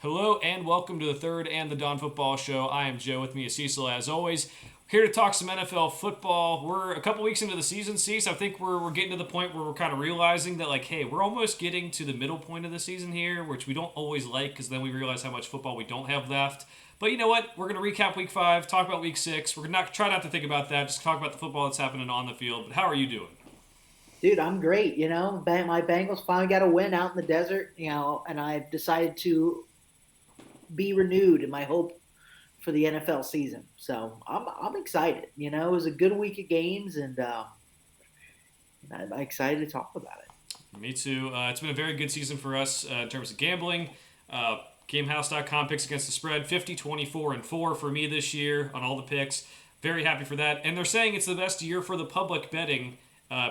Hello and welcome to the third and the Dawn Football Show. I am Joe. With me is Cecil, as always. Here to talk some NFL football. We're a couple weeks into the season, Cecil. I think we're getting to the point where we're kind of realizing that, hey, we're almost getting to the middle point of the season here, which we don't always like because then we realize how much football we don't have left. But you know what? We're going to recap Week 5, talk about Week 6. We're going to try not to think about that, just talk about the football that's happening on the field. But how are you doing? Dude, I'm great. My Bengals finally got a win out in the desert, and I've decided to be renewed in my hope for the NFL season. So I'm excited. It was a good week of games, and I'm excited to talk about it. Me too. It's been a very good season for us in terms of gambling. Gamehouse.com picks against the spread 50, 24, and 4 for me this year on all the picks. Very happy for that. And they're saying it's the best year for the public betting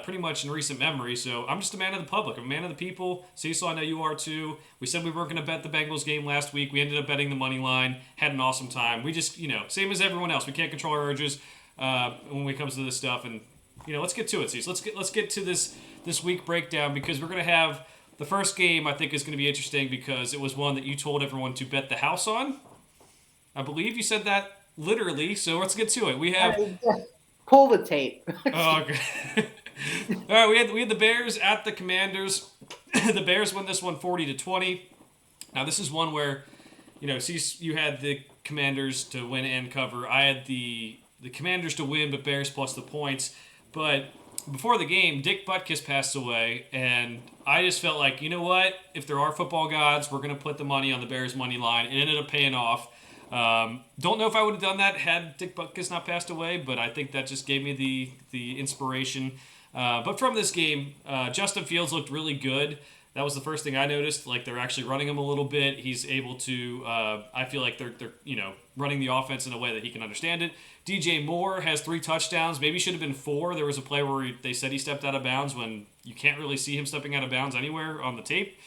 pretty much in recent memory. So I'm just a man of the public. I'm a man of the people. Cecil, I know you are too. We said we weren't going to bet the Bengals game last week. We ended up betting the money line. Had an awesome time. We just, same as everyone else. We can't control our urges when it comes to this stuff. And, let's get to it, Cecil. Let's get to this week breakdown because we're going to have the first game. I think is going to be interesting because it was one that you told everyone to bet the house on. I believe you said that literally. So let's get to it. We have Pull the tape. Oh, okay. All right, we had the Bears at the Commanders. The Bears win this one 40-20. Now this is one where, you had the Commanders to win and cover. I had the Commanders to win, but Bears plus the points. But before the game, Dick Butkus passed away, and I just felt like, you know what? If there are football gods, we're going to put the money on the Bears money line. It ended up paying off. Don't know if I would have done that had Dick Butkus not passed away, but I think that just gave me the inspiration. But from this game, Justin Fields looked really good. That was the first thing I noticed. Like they're actually running him a little bit. He's able to. I feel like they're running the offense in a way that he can understand it. DJ Moore has 3 touchdowns. Maybe should have been 4. There was a play where they said he stepped out of bounds when you can't really see him stepping out of bounds anywhere on the tape.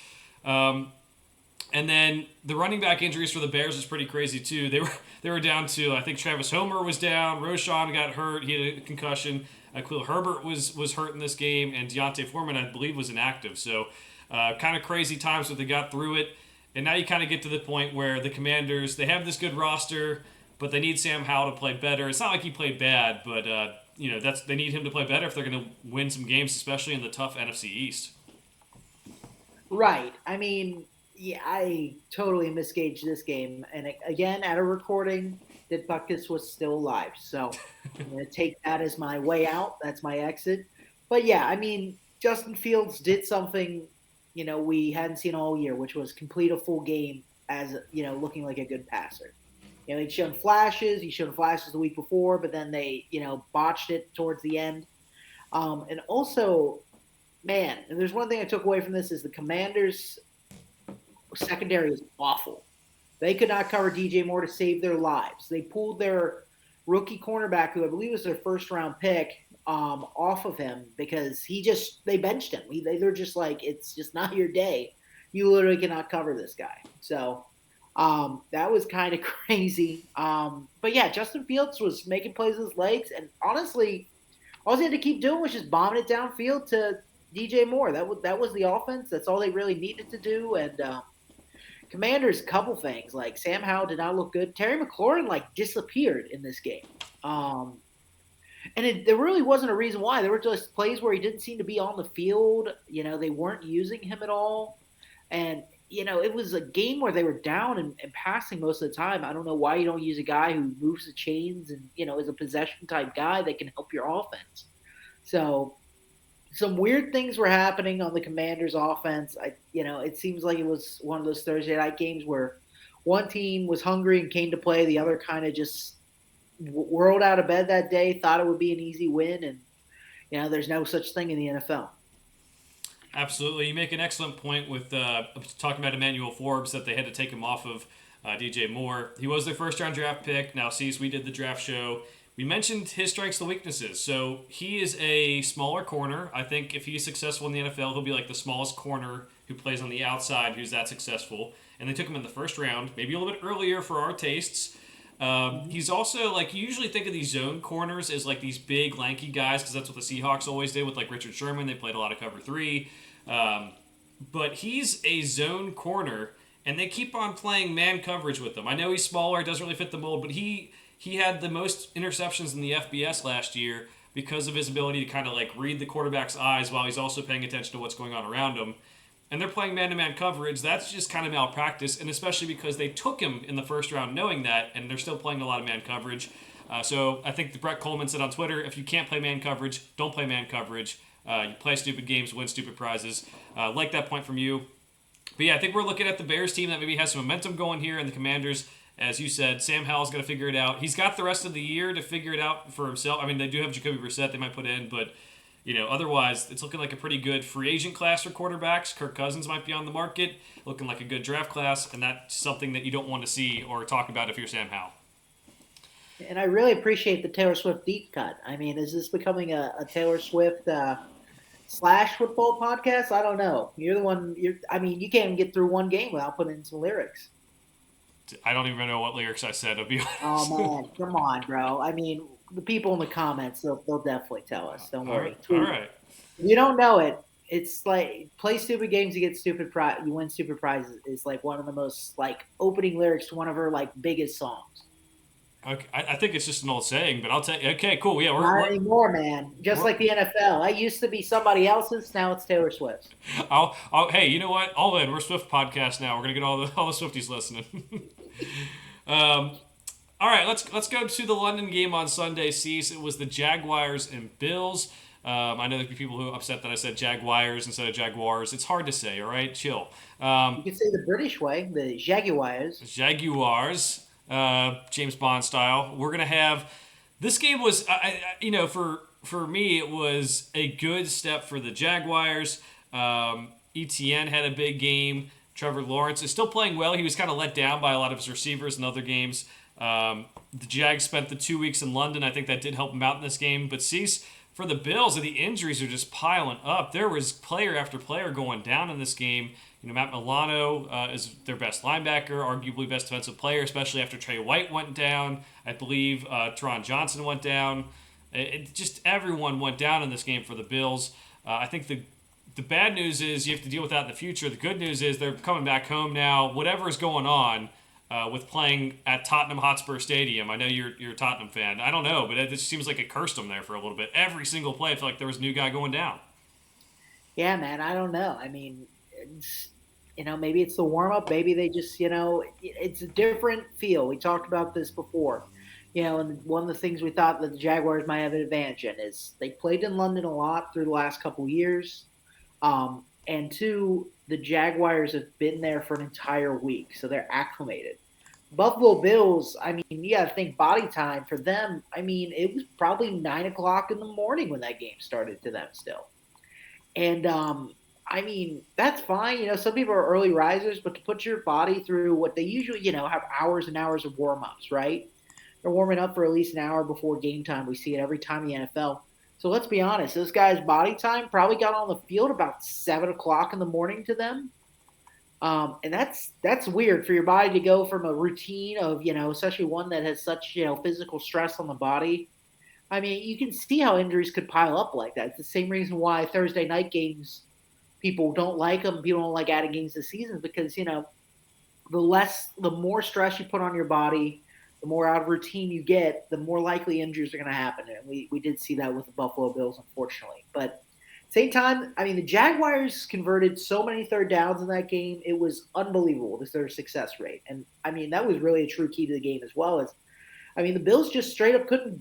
And then the running back injuries for the Bears is pretty crazy too. They were down to, I think Travis Homer was down, Roshan got hurt, he had a concussion. Khalil Herbert was hurt in this game, and Deontay Foreman I believe was inactive. So kind of crazy times, but they got through it. And now you kind of get to the point where the Commanders, they have this good roster, but they need Sam Howell to play better. It's not like he played bad, but they need him to play better if they're going to win some games, especially in the tough NFC East. Right. I mean, yeah, I totally misgauged this game. And again, at a recording, that Butkus was still alive. So I'm going to take that as my way out. That's my exit. But yeah, I mean, Justin Fields did something, we hadn't seen all year, which was complete a full game as, looking like a good passer. He'd shown flashes. He showed flashes the week before, but then they, botched it towards the end. And also, man, and there's one thing I took away from this is the Commanders' secondary is awful. They could not cover DJ Moore to save their lives. They pulled their rookie cornerback, who I believe was their first round pick, off of him because they benched him. They're just like, it's just not your day. You literally cannot cover this guy. So that was kind of crazy. But yeah, Justin Fields was making plays with his legs, and honestly, all he had to keep doing was just bombing it downfield to DJ Moore. That was the offense. That's all they really needed to do. And Commanders, couple things like Sam Howell did not look good. Terry McLaurin disappeared in this game, and there really wasn't a reason why. There were just plays where he didn't seem to be on the field. They weren't using him at all, and it was a game where they were down and passing most of the time. I don't know why you don't use a guy who moves the chains and is a possession type guy that can help your offense. So some weird things were happening on the Commanders' offense. It seems like it was one of those Thursday night games where one team was hungry and came to play. The other kind of just whirled out of bed that day, thought it would be an easy win, and there's no such thing in the NFL. Absolutely. You make an excellent point with talking about Emmanuel Forbes, that they had to take him off of DJ Moore. He was their first-round draft pick. Now, since we did the draft show, we mentioned his strengths and weaknesses. So he is a smaller corner. I think if he's successful in the NFL, he'll be like the smallest corner who plays on the outside who's that successful. And they took him in the first round, maybe a little bit earlier for our tastes. He's also, you usually think of these zone corners as, these big, lanky guys, because that's what the Seahawks always did with, Richard Sherman. They played a lot of cover 3. But he's a zone corner, and they keep on playing man coverage with him. I know he's smaller, doesn't really fit the mold, but he had the most interceptions in the FBS last year because of his ability to kind of like read the quarterback's eyes while he's also paying attention to what's going on around him. And they're playing man-to-man coverage. That's just kind of malpractice, and especially because they took him in the first round knowing that, and they're still playing a lot of man coverage. So I think Brett Coleman said on Twitter, if you can't play man coverage, don't play man coverage. You play stupid games, win stupid prizes. Like that point from you. But yeah, I think we're looking at the Bears team that maybe has some momentum going here, and the Commanders, as you said, Sam Howell's got to figure it out. He's got the rest of the year to figure it out for himself. I mean, they do have Jacoby Brissett they might put in, but otherwise, it's looking like a pretty good free agent class for quarterbacks. Kirk Cousins might be on the market, looking like a good draft class, and that's something that you don't want to see or talk about if you're Sam Howell. And I really appreciate the Taylor Swift deep cut. I mean, is this becoming a Taylor Swift slash football podcast? I don't know. You're the one. You can't even get through one game without putting in some lyrics. I don't even know what lyrics I said, to be honest. Oh man, come on, bro. I mean, the people in the comments, they'll definitely tell us. Don't worry. All right. If you don't know it, it's like play stupid games, you get stupid you win stupid prizes. Is like one of the most like opening lyrics to one of her like biggest songs. Okay, I think it's just an old saying, but I'll tell you. Okay, cool. Yeah, Not anymore, man. Just like the NFL, I used to be somebody else's. Now it's Taylor Swift's. Hey, you know what? All in. We're Swift podcast now. We're gonna get all the Swifties listening. All right, let's go to the London game on Sunday. Cease. It was the Jaguars and Bills. I know there'll be people who are upset that I said Jaguars instead of Jaguars. It's hard to say. All right, chill. You can say the British way, the Jaguars. Jaguars. James Bond style. We're gonna have this game was for me it was a good step for the Jaguars. ETN had a big game. Trevor Lawrence is still playing well. He was kind of let down by a lot of his receivers in other games. The Jags spent the 2 weeks in London. I think that did help him out in this game. But Cease, for the Bills, the injuries are just piling up. There was player after player going down in this game. Matt Milano is their best linebacker, arguably best defensive player, especially after Trey White went down. I believe Teron Johnson went down. Just everyone went down in this game for the Bills. I think the bad news is you have to deal with that in the future. The good news is they're coming back home now. Whatever is going on with playing at Tottenham Hotspur Stadium. I know you're a Tottenham fan. I don't know, but it just seems like it cursed them there for a little bit. Every single play, I feel like there was a new guy going down. Yeah, man, I don't know. I mean, maybe it's the warm-up. Maybe they just, it's a different feel. We talked about this before. And one of the things we thought that the Jaguars might have an advantage in is they played in London a lot through the last couple of years. And two, the Jaguars have been there for an entire week, so they're acclimated. Buffalo Bills, I mean, you got to think body time for them. I mean, it was probably 9 o'clock in the morning when that game started to them still. And, I mean, that's fine. Some people are early risers, but to put your body through what they usually, have hours and hours of warm-ups, right? They're warming up for at least an hour before game time. We see it every time in the NFL. So let's be honest. This guy's body time probably got on the field about 7 o'clock in the morning to them. And that's weird for your body to go from a routine of, especially one that has such, physical stress on the body. I mean, you can see how injuries could pile up like that. It's the same reason why Thursday night games, people don't like them. People don't like adding games this season because, the more stress you put on your body, the more out of routine you get, the more likely injuries are going to happen. And we did see that with the Buffalo Bills, unfortunately. But same time, I mean, the Jaguars converted so many third downs in that game. It was unbelievable, their success rate. And, I mean, that was really a true key to the game as well. The Bills just straight up couldn't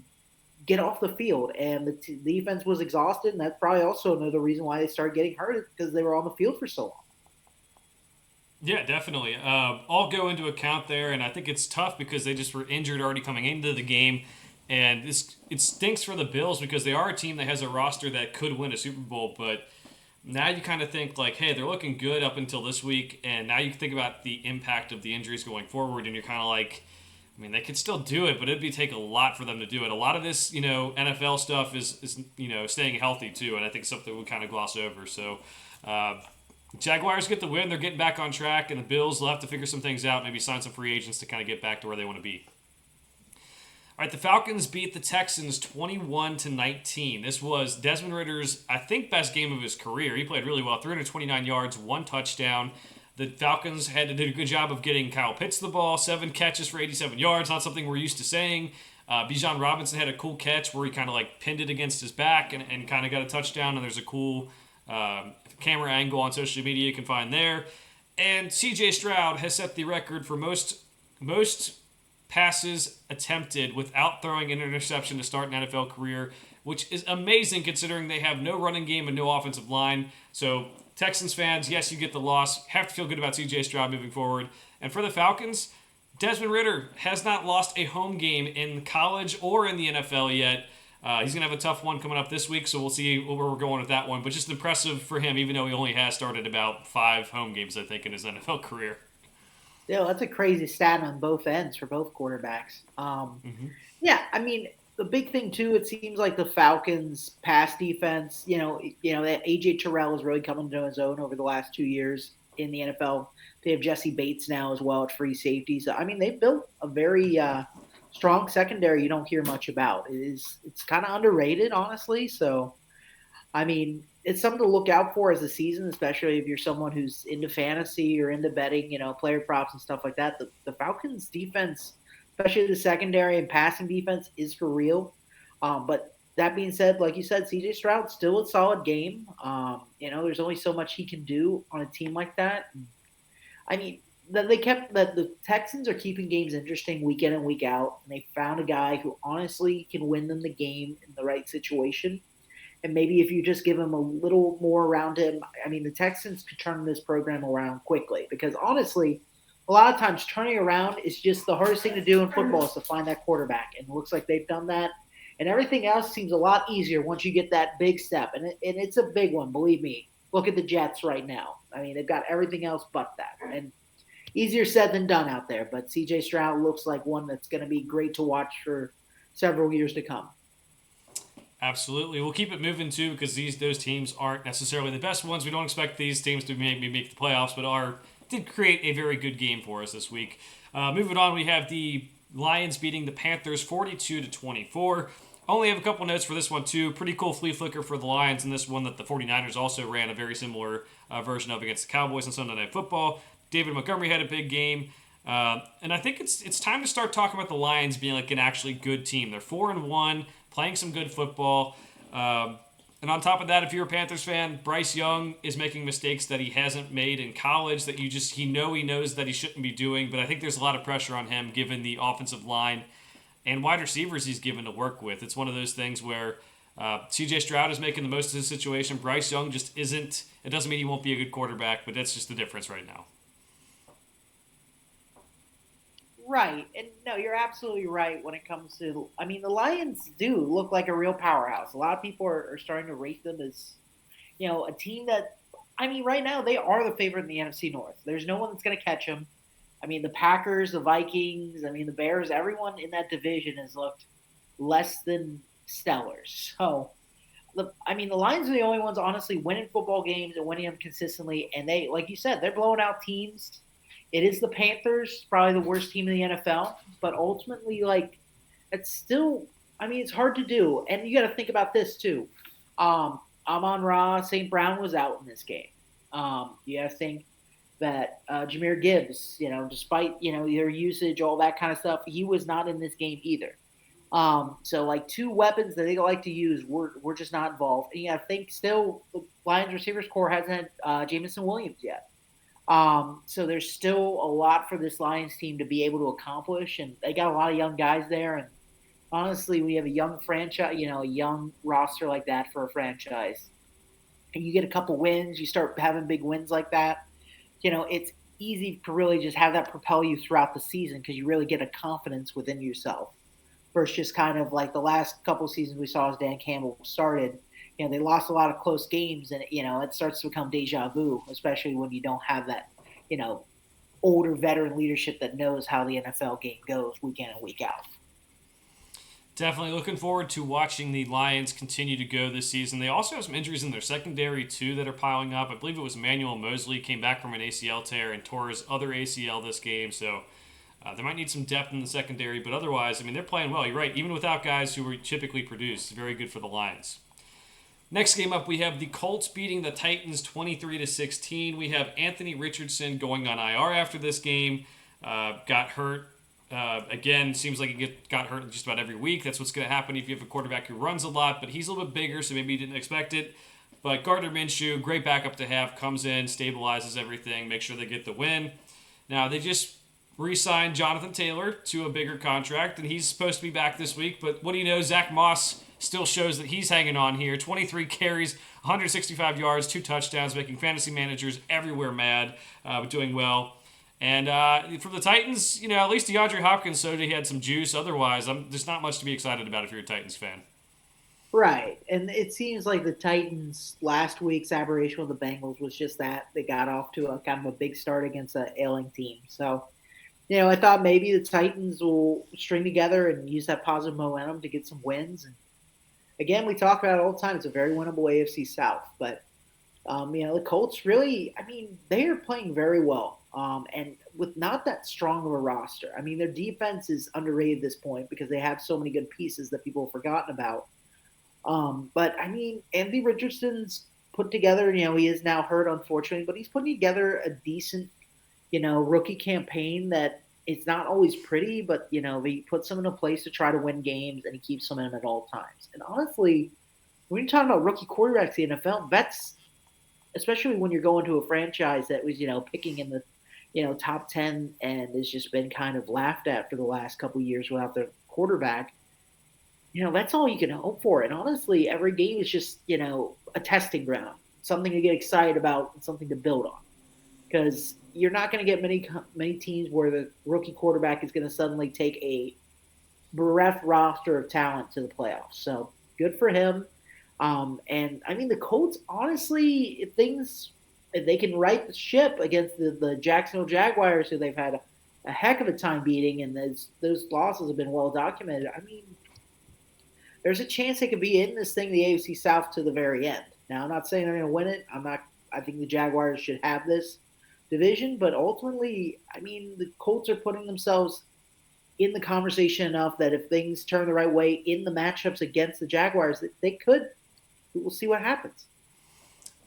get off the field, and the defense was exhausted, and that's probably also another reason why they started getting hurt because they were on the field for so long. Yeah, definitely. All go into account there, and I think it's tough because they just were injured already coming into the game, and it stinks for the Bills because they are a team that has a roster that could win a Super Bowl, but now you kind of think like, hey, they're looking good up until this week, and now you think about the impact of the injuries going forward, and you're kind of like, I mean, they could still do it, but it'd take a lot for them to do it. A lot of this, NFL stuff is staying healthy too, and I think something we kind of gloss over. So, Jaguars get the win; they're getting back on track, and the Bills will have to figure some things out. Maybe sign some free agents to kind of get back to where they want to be. All right, the Falcons beat the Texans 21-19. This was Desmond Ritter's, I think, best game of his career. He played really well, 329 yards, 1 touchdown. The Falcons had to do a good job of getting Kyle Pitts the ball, 7 catches for 87 yards, not something we're used to saying. Bijan Robinson had a cool catch where he kind of like pinned it against his back and kind of got a touchdown, and there's a cool camera angle on social media you can find there. And C.J. Stroud has set the record for most passes attempted without throwing an interception to start an NFL career, which is amazing considering they have no running game and no offensive line. So Texans fans, yes, you get the loss. Have to feel good about C.J. Stroud moving forward. And for the Falcons, Desmond Ridder has not lost a home game in college or in the NFL yet. He's going to have a tough one coming up this week, so we'll see where we're going with that one. But just impressive for him, even though he only has started about 5 home games, I think, in his NFL career. Yeah, that's a crazy stat on both ends for both quarterbacks. Yeah, I mean, the big thing too, it seems like the Falcons' pass defense. That AJ Terrell is really coming to his own over the last 2 years in the NFL. They have Jesse Bates now as well at free safety. So I mean, they've built a very strong secondary. You don't hear much about. It's kind of underrated, honestly. So I mean, it's something to look out for as a season, especially if you're someone who's into fantasy or into betting, player props and stuff like that. The Falcons defense, especially the secondary and passing defense, is for real. But that being said, like you said, CJ Stroud still a solid game. There's only so much he can do on a team like that. I mean, the Texans are keeping games interesting week in and week out, and they found a guy who honestly can win them the game in the right situation. And maybe if you just give him a little more around him, I mean, the Texans could turn this program around quickly because honestly, a lot of times turning around is just the hardest thing to do in football is to find that quarterback. And it looks like they've done that. And everything else seems a lot easier once you get that big step. And it's a big one, believe me. Look at the Jets right now. I mean, they've got everything else but that. And easier said than done out there. But C.J. Stroud looks like one that's going to be great to watch for several years to come. Absolutely. We'll keep it moving, too, because those teams aren't necessarily the best ones. We don't expect these teams to maybe make the playoffs, but did create a very good game for us this week. Moving on, we have the Lions beating the Panthers 42-24. Only have a couple notes for this one, too. Pretty cool flea flicker for the Lions in this one that the 49ers also ran a very similar version of against the Cowboys on Sunday Night Football. David Montgomery had a big game. And I think it's time to start talking about the Lions being like an actually good team. They're 4-1, playing some good football. And on top of that, if you're a Panthers fan, Bryce Young is making mistakes that he hasn't made in college that he knows that he shouldn't be doing. But I think there's a lot of pressure on him given the offensive line and wide receivers he's given to work with. It's one of those things where C.J. Stroud is making the most of his situation. Bryce Young just isn't. It doesn't mean he won't be a good quarterback, but that's just the difference right now. Right. And no, you're absolutely right when it comes to, I mean, the Lions do look like a real powerhouse. A lot of people are starting to rate them as, a team that, I mean, right now they are the favorite in the NFC North. There's no one that's going to catch them. I mean, the Packers, the Vikings, I mean, the Bears, everyone in that division has looked less than stellar. So, the Lions are the only ones honestly winning football games and winning them consistently. And they, like you said, they're blowing out teams. It is the Panthers, probably the worst team in the NFL, but ultimately, it's still, it's hard to do. And you got to think about this too. Amon-Ra St. Brown was out in this game. You got to think that Jahmyr Gibbs, despite, their usage, all that kind of stuff, he was not in this game either. So, 2 weapons that they like to use were just not involved. And you got to think still the Lions receivers corps hasn't had Jamison Williams yet. So there's still a lot for this Lions team to be able to accomplish, and they got a lot of young guys there. And honestly, we have a young franchise, a young roster like that for a franchise, and you get a couple wins, you start having big wins like that. It's easy to really just have that propel you throughout the season because you really get a confidence within yourself. Versus just kind of like the last couple seasons we saw as Dan Campbell started. They lost a lot of close games, and it starts to become deja vu, especially when you don't have that, older veteran leadership that knows how the NFL game goes week in and week out. Definitely looking forward to watching the Lions continue to go this season. They also have some injuries in their secondary, too, that are piling up. I believe it was Emmanuel Mosley came back from an ACL tear and tore his other ACL this game, so they might need some depth in the secondary. But otherwise, they're playing well. You're right. Even without guys who typically produce, it's very good for the Lions. Next game up, we have the Colts beating the Titans 23-16. We have Anthony Richardson going on IR after this game. Got hurt. Again, seems like he got hurt just about every week. That's what's going to happen if you have a quarterback who runs a lot, but he's a little bit bigger, so maybe he didn't expect it. But Gardner Minshew, great backup to have, comes in, stabilizes everything, makes sure they get the win. Now, they just re-signed Jonathan Taylor to a bigger contract, and he's supposed to be back this week. But what do you know? Zach Moss still shows that he's hanging on here. 23 carries, 165 yards, 2 touchdowns, making fantasy managers everywhere mad, doing well. And for the Titans, at least DeAndre Hopkins showed he had some juice. Otherwise, there's not much to be excited about if you're a Titans fan. Right. And it seems like the Titans last week's aberration with the Bengals was just that. They got off to a kind of a big start against an ailing team. So, I thought maybe the Titans will string together and use that positive momentum to get some wins. And again, we talk about it all the time. It's a very winnable AFC South. But, the Colts really, they are playing very well. And with not that strong of a roster. Their defense is underrated at this point because they have so many good pieces that people have forgotten about. But Anthony Richardson's put together, he is now hurt, unfortunately, but he's putting together a decent, rookie campaign that it's not always pretty, but, he puts them in a place to try to win games and he keeps them in at all times. And honestly, when you're talking about rookie quarterbacks in the NFL, that's, especially when you're going to a franchise that was, picking in the, top 10 and has just been kind of laughed at for the last couple of years without their quarterback. That's all you can hope for. And honestly, every game is just, a testing ground, something to get excited about and something to build on. Because you're not going to get many teams where the rookie quarterback is going to suddenly take a bereft roster of talent to the playoffs. So good for him. And the Colts, honestly, if they can right the ship against the Jacksonville Jaguars, who they've had a heck of a time beating, and those losses have been well documented. There's a chance they could be in this thing, the AFC South, to the very end. Now, I'm not saying they're going to win it. I think the Jaguars should have this division, but ultimately, the Colts are putting themselves in the conversation enough that if things turn the right way in the matchups against the Jaguars, they could. We'll see what happens.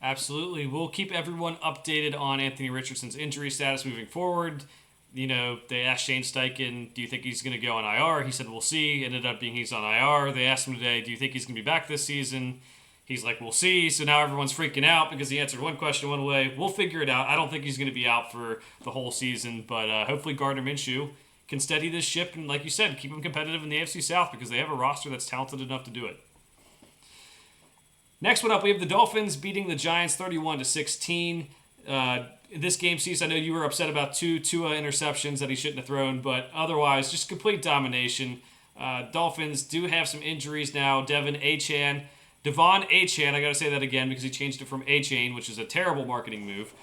Absolutely. We'll keep everyone updated on Anthony Richardson's injury status moving forward. They asked Shane Steichen, do you think he's going to go on IR? He said, we'll see. Ended up being he's on IR. They asked him today, do you think he's going to be back this season? He's like, we'll see. So now everyone's freaking out because he answered one question one way. We'll figure it out. I don't think he's going to be out for the whole season, but hopefully Gardner Minshew can steady this ship and, like you said, keep them competitive in the AFC South because they have a roster that's talented enough to do it. Next one up, we have the Dolphins beating the Giants 31-16. This game, Cecil, I know you were upset about two Tua interceptions that he shouldn't have thrown, but otherwise, just complete domination. Dolphins do have some injuries now. Devon Achane, I got to say that again because he changed it from A-Chain, which is a terrible marketing move.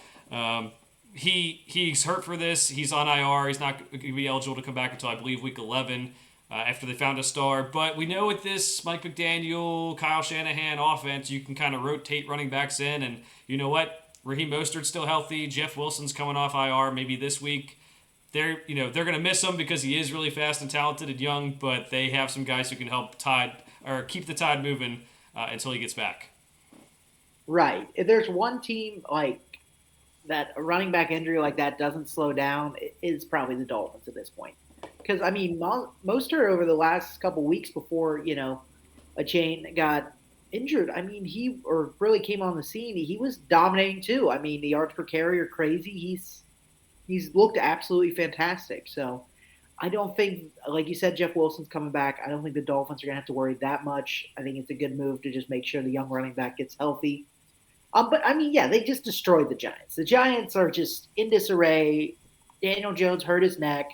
He's hurt for this. He's on IR. He's not going to be eligible to come back until, I believe, week 11 after they found a star. But we know with this Mike McDaniel, Kyle Shanahan offense, you can kind of rotate running backs in, and you know what? Raheem Mostert's still healthy. Jeff Wilson's coming off IR maybe this week. They're going to miss him because he is really fast and talented and young, but they have some guys who can help keep the tide moving until he gets back. Right. If there's one team like that, a running back injury like that doesn't slow down, it's probably the Dolphins at this point. Because Mostert over the last couple weeks before a chain got injured, he really came on the scene. He was dominating too. The yards per carry are crazy. He's looked absolutely fantastic. So I don't think, like you said, Jeff Wilson's coming back. I don't think the Dolphins are going to have to worry that much. I think it's a good move to just make sure the young running back gets healthy. But they just destroyed the Giants. The Giants are just in disarray. Daniel Jones hurt his neck.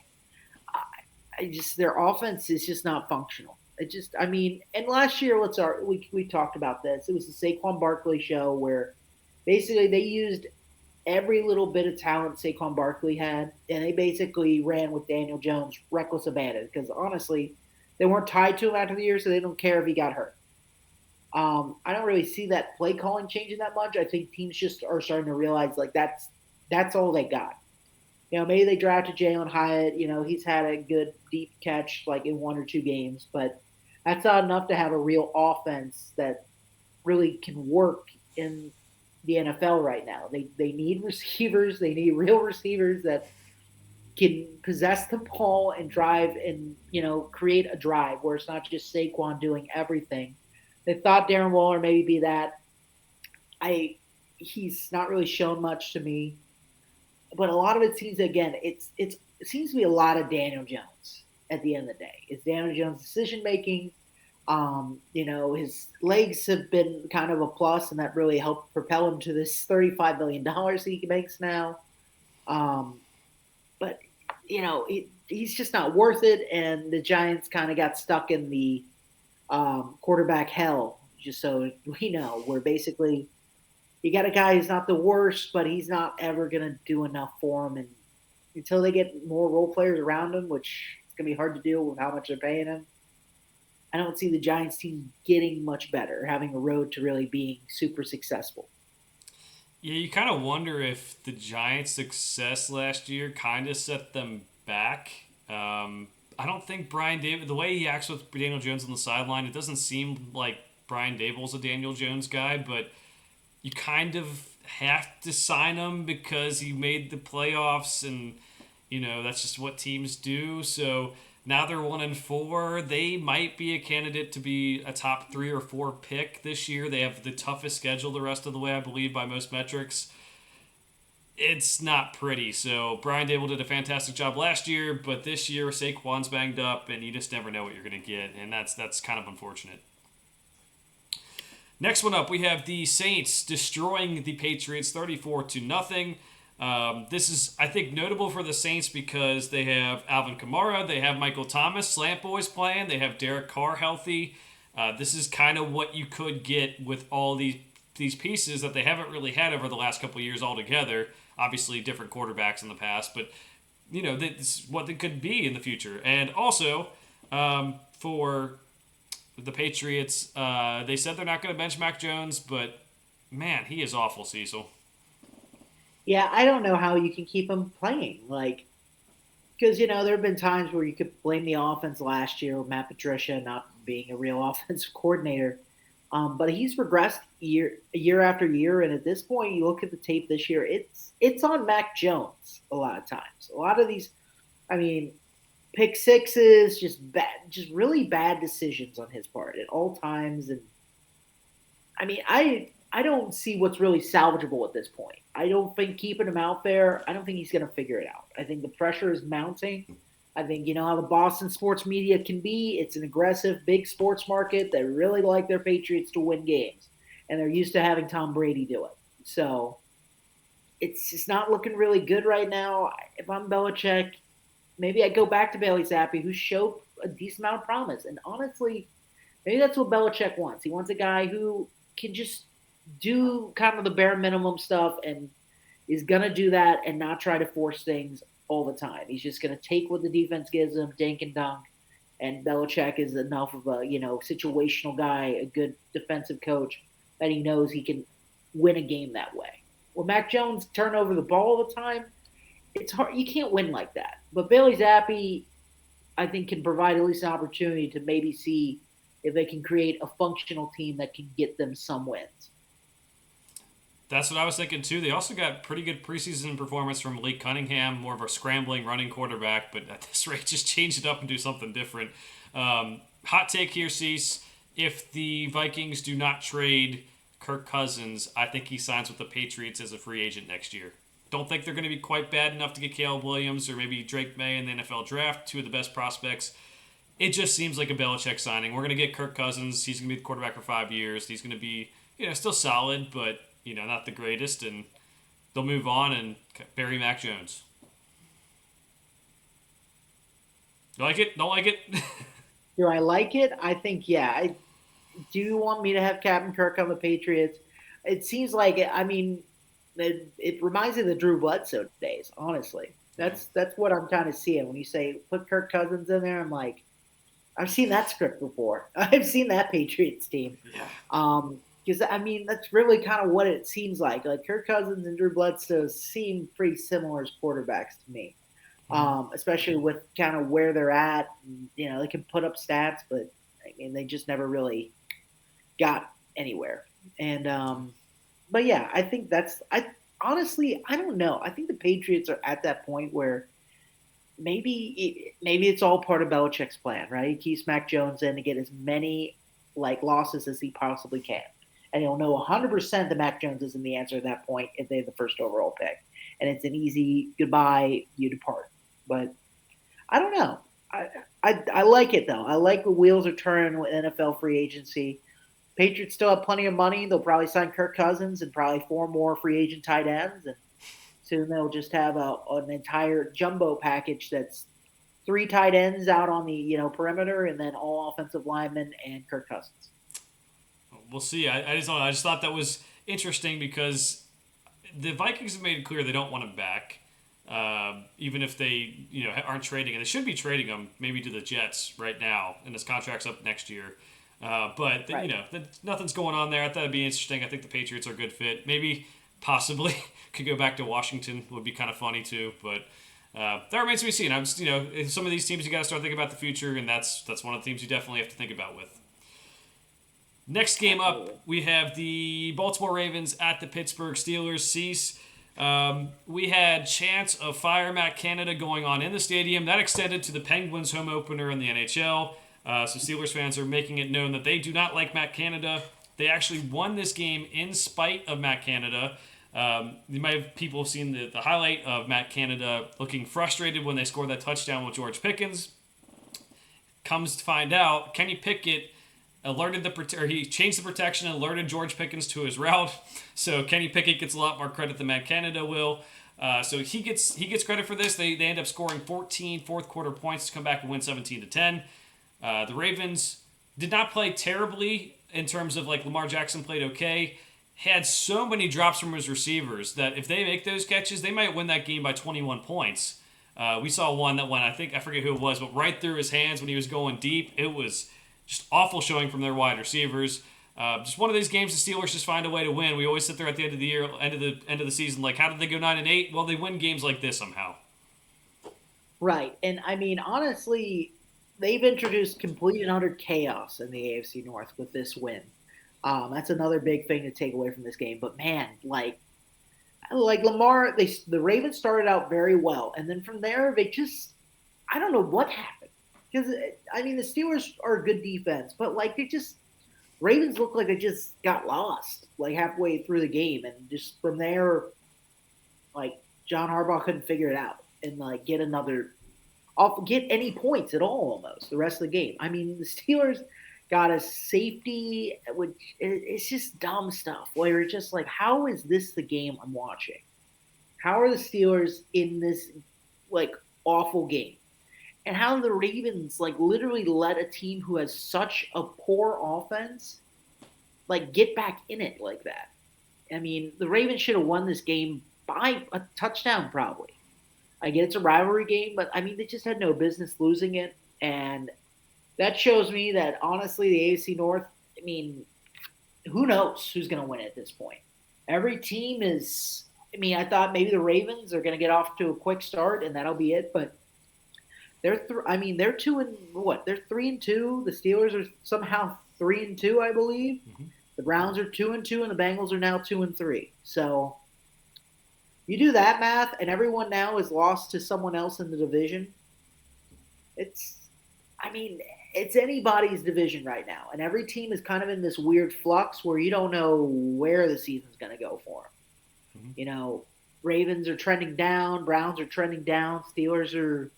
Their offense is just not functional. And last year, we talked about this. It was the Saquon Barkley show where basically they used every little bit of talent Saquon Barkley had, and they basically ran with Daniel Jones reckless abandon because honestly, they weren't tied to him after the year, so they don't care if he got hurt. I don't really see that play calling changing that much. I think teams just are starting to realize that's all they got. Maybe they drafted Jalen Hyatt. He's had a good deep catch like in one or two games, but that's not enough to have a real offense that really can work in the NFL right now. They need receivers. They need real receivers that can possess the ball and drive and create a drive where it's not just Saquon doing everything. They thought Darren Waller maybe be that. I He's not really shown much to me, but a lot of it seems again it seems to be a lot of Daniel Jones at the end of the day. It's Daniel Jones' decision making. His legs have been kind of a plus, and that really helped propel him to this $35 million he makes now. Um, but he's just not worth it, and the Giants kind of got stuck in the quarterback hell. Just so we know, where basically you got a guy who's not the worst, but he's not ever going to do enough for him, and until they get more role players around him, which it's going to be hard to do with how much they're paying him. I don't see the Giants team getting much better, having a road to really being super successful. Yeah, you kind of wonder if the Giants' success last year kind of set them back. I don't think Brian Dable, the way he acts with Daniel Jones on the sideline, it doesn't seem like Brian Dable's a Daniel Jones guy, but you kind of have to sign him because he made the playoffs, and that's just what teams do. So now they're 1-4. They might be a candidate to be a top 3 or 4 pick this year. They have the toughest schedule the rest of the way, I believe, by most metrics. It's not pretty. So Brian Dable did a fantastic job last year, but this year Saquon's banged up, and you just never know what you're going to get, and that's kind of unfortunate. Next one up, we have the Saints destroying the Patriots 34-0. This is, I think, notable for the Saints because they have Alvin Kamara, they have Michael Thomas, Slant Boys playing, they have Derek Carr healthy. This is kind of what you could get with all these pieces that they haven't really had over the last couple of years altogether. Obviously, different quarterbacks in the past, but this is what they could be in the future. And also, for the Patriots, they said they're not going to bench Mac Jones, but man, he is awful, Cecil. Yeah, I don't know how you can keep him playing. Like, because there have been times where you could blame the offense last year with Matt Patricia not being a real offensive coordinator, but he's regressed year after year. And at this point, you look at the tape this year, it's on Mac Jones a lot of times. A lot of these, I mean, pick sixes, just bad, just really bad decisions on his part at all times. And I mean, I don't see what's really salvageable at this point. I don't think keeping him out there. I don't think he's going to figure it out. I think the pressure is mounting. I think how the Boston sports media can be. It's an aggressive, big sports market that really like their Patriots to win games, and they're used to having Tom Brady do it. So it's just not looking really good right now. If I'm Belichick, maybe I go back to Bailey Zappi, who showed a decent amount of promise. And honestly, maybe that's what Belichick wants. He wants a guy who can just do kind of the bare minimum stuff and is going to do that and not try to force things all the time. He's just going to take what the defense gives him, dink and dunk. And Belichick is enough of a situational guy, a good defensive coach that he knows he can win a game that way. Well, Mac Jones turn over the ball all the time. It's hard. You can't win like that. But Bailey Zappi, I think, can provide at least an opportunity to maybe see if they can create a functional team that can get them some wins. That's what I was thinking too. They also got pretty good preseason performance from Malik Cunningham, more of a scrambling running quarterback, but at this rate, just change it up and do something different. Hot take here, Cease. If the Vikings do not trade Kirk Cousins, I think he signs with the Patriots as a free agent next year. Don't think they're going to be quite bad enough to get Caleb Williams or maybe Drake May in the NFL draft, two of the best prospects. It just seems like a Belichick signing. We're going to get Kirk Cousins. He's going to be the quarterback for 5 years. He's going to be, still solid, but not the greatest, and they'll move on and bury Mac Jones. You like it? Don't like it? Do I like it? I think, yeah. Do you want me to have Captain Kirk on the Patriots? It seems like it. I mean, it reminds me of the Drew Bledsoe days, honestly. That's what I'm kind of seeing. When you say put Kirk Cousins in there, I'm like, I've seen that script before. I've seen that Patriots team. Yeah. Because, I mean, that's really kind of what it seems like. Like, Kirk Cousins and Drew Bledsoe seem pretty similar as quarterbacks to me, especially with kind of where they're at. They can put up stats, but, I mean, they just never really got anywhere. And but yeah, I think that's I honestly I don't know. I think the Patriots are at that point where maybe it's all part of Belichick's plan, right? He keeps Mac Jones in to get as many like losses as he possibly can, and he'll know 100% that Mac Jones isn't the answer at that point if they have the first overall pick, and it's an easy goodbye, you depart. But I don't know. I like it though. I like the wheels are turning with NFL free agency. Patriots still have plenty of money. They'll probably sign Kirk Cousins and probably four more free agent tight ends, and soon they'll just have an entire jumbo package that's three tight ends out on the perimeter, and then all offensive linemen and Kirk Cousins. We'll see. I just thought that was interesting because the Vikings have made it clear they don't want him back, even if they aren't trading, and they should be trading him maybe to the Jets right now, and his contract's up next year. But Right. nothing's going on there. I thought it'd be interesting. I think the Patriots are a good fit. Maybe possibly could go back to Washington would be kind of funny too, but. That remains to be seen. I'm just, some of these teams you got to start thinking about the future, and that's one of the teams you definitely have to think about with. Next game up, Absolutely. we have the Baltimore Ravens at the Pittsburgh Steelers. Cease. We had chants of Fire Matt Canada going on in the stadium. That extended to the Penguins home opener in the NHL. So Steelers fans are making it known that they do not like Matt Canada. They actually won this game in spite of Matt Canada. You might have people seen the highlight of Matt Canada looking frustrated when they scored that touchdown with George Pickens. Comes to find out, Kenny Pickett he changed the protection and alerted George Pickens to his route. So Kenny Pickett gets a lot more credit than Matt Canada will. So he gets credit for this. They end up scoring 14 fourth quarter points to come back and win 17-10. The Ravens did not play terribly in terms of like Lamar Jackson played okay. Had so many drops from his receivers that if they make those catches, they might win that game by 21 points. We saw one that went, I forget who it was, but right through his hands when he was going deep. It was just awful showing from their wide receivers. Just one of these games the Steelers just find a way to win. We always sit there at the end of the year, end of the season, like how did they go 9-8? Well, they win games like this somehow. Right. And I mean, honestly, they've introduced complete and utter chaos in the AFC North with this win. That's another big thing to take away from this game. But man, like Lamar, the Ravens started out very well, and then from there they just I don't know what happened because I mean the Steelers are a good defense, but like they just Ravens look like they just got lost like halfway through the game, and just from there, like John Harbaugh couldn't figure it out and like get any points at all almost the rest of the game. I mean the Steelers got a safety, which it's just dumb stuff. Where it's just like, how is this the game I'm watching? How are the Steelers in this like awful game? And how the Ravens like literally let a team who has such a poor offense like get back in it like that? I mean, the Ravens should have won this game by a touchdown probably. I get it's a rivalry game, but I mean they just had no business losing it, and that shows me that honestly the AFC North. I mean, who knows who's going to win at this point? Every team is. I mean, I thought maybe the Ravens are going to get off to a quick start and that'll be it, but I mean, they're two and what? They're 3-2. The Steelers are somehow 3-2, I believe. Mm-hmm. The Browns are 2-2, and the Bengals are now 2-3. So you do that math, and everyone now is lost to someone else in the division. It's, I mean, it's anybody's division right now, and every team is kind of in this weird flux where you don't know where the season's going to go for them. Mm-hmm. Ravens are trending down, Browns are trending down, Steelers are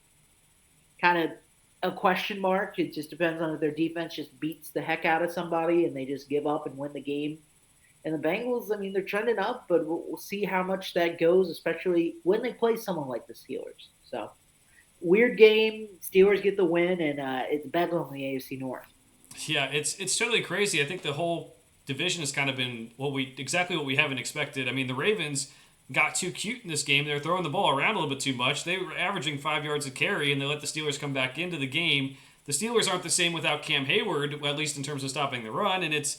kind of a question mark. It just depends on if their defense just beats the heck out of somebody and they just give up and win the game. And the Bengals, I mean, they're trending up, but we'll see how much that goes, especially when they play someone like the Steelers. So weird game. Steelers get the win, and it's Bedlam in the AFC North. Yeah, it's totally crazy. I think the whole division has kind of been exactly what we haven't expected. I mean, the Ravens got too cute in this game. They were throwing the ball around a little bit too much. They were averaging 5 yards a carry, and they let the Steelers come back into the game. The Steelers aren't the same without Cam Hayward, at least in terms of stopping the run, and it's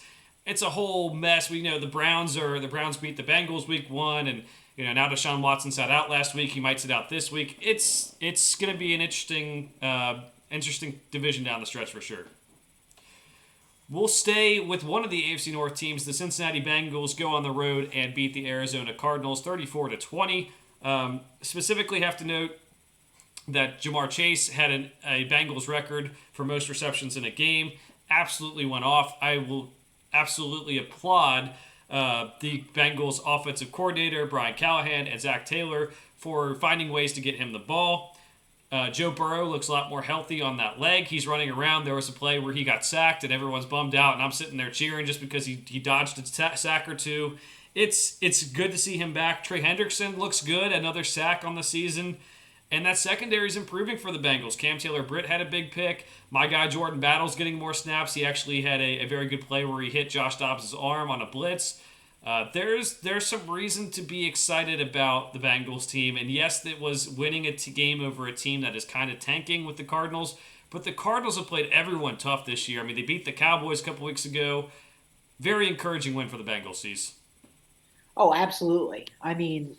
a whole mess. We know the Browns beat the Bengals week 1, and now Deshaun Watson sat out last week. He might sit out this week. It's going to be an interesting division down the stretch for sure. We'll stay with one of the AFC North teams. The Cincinnati Bengals go on the road and beat the Arizona Cardinals 34-20. Specifically, have to note that Jamar Chase had a Bengals record for most receptions in a game. Absolutely went off. I will absolutely applaud the Bengals offensive coordinator, Brian Callahan, and Zach Taylor for finding ways to get him the ball. Joe Burrow looks a lot more healthy on that leg. He's running around. There was a play where he got sacked and everyone's bummed out, and I'm sitting there cheering just because he dodged a sack or two. It's good to see him back. Trey Hendrickson looks good. Another sack on the season. And that secondary is improving for the Bengals. Cam Taylor-Britt had a big pick. My guy Jordan Battle's getting more snaps. He actually had a very good play where he hit Josh Dobbs' arm on a blitz. There's some reason to be excited about the Bengals team. And yes, it was winning a game over a team that is kind of tanking with the Cardinals. But the Cardinals have played everyone tough this year. I mean, they beat the Cowboys a couple weeks ago. Very encouraging win for the Bengals, Cease. Oh, absolutely. I mean,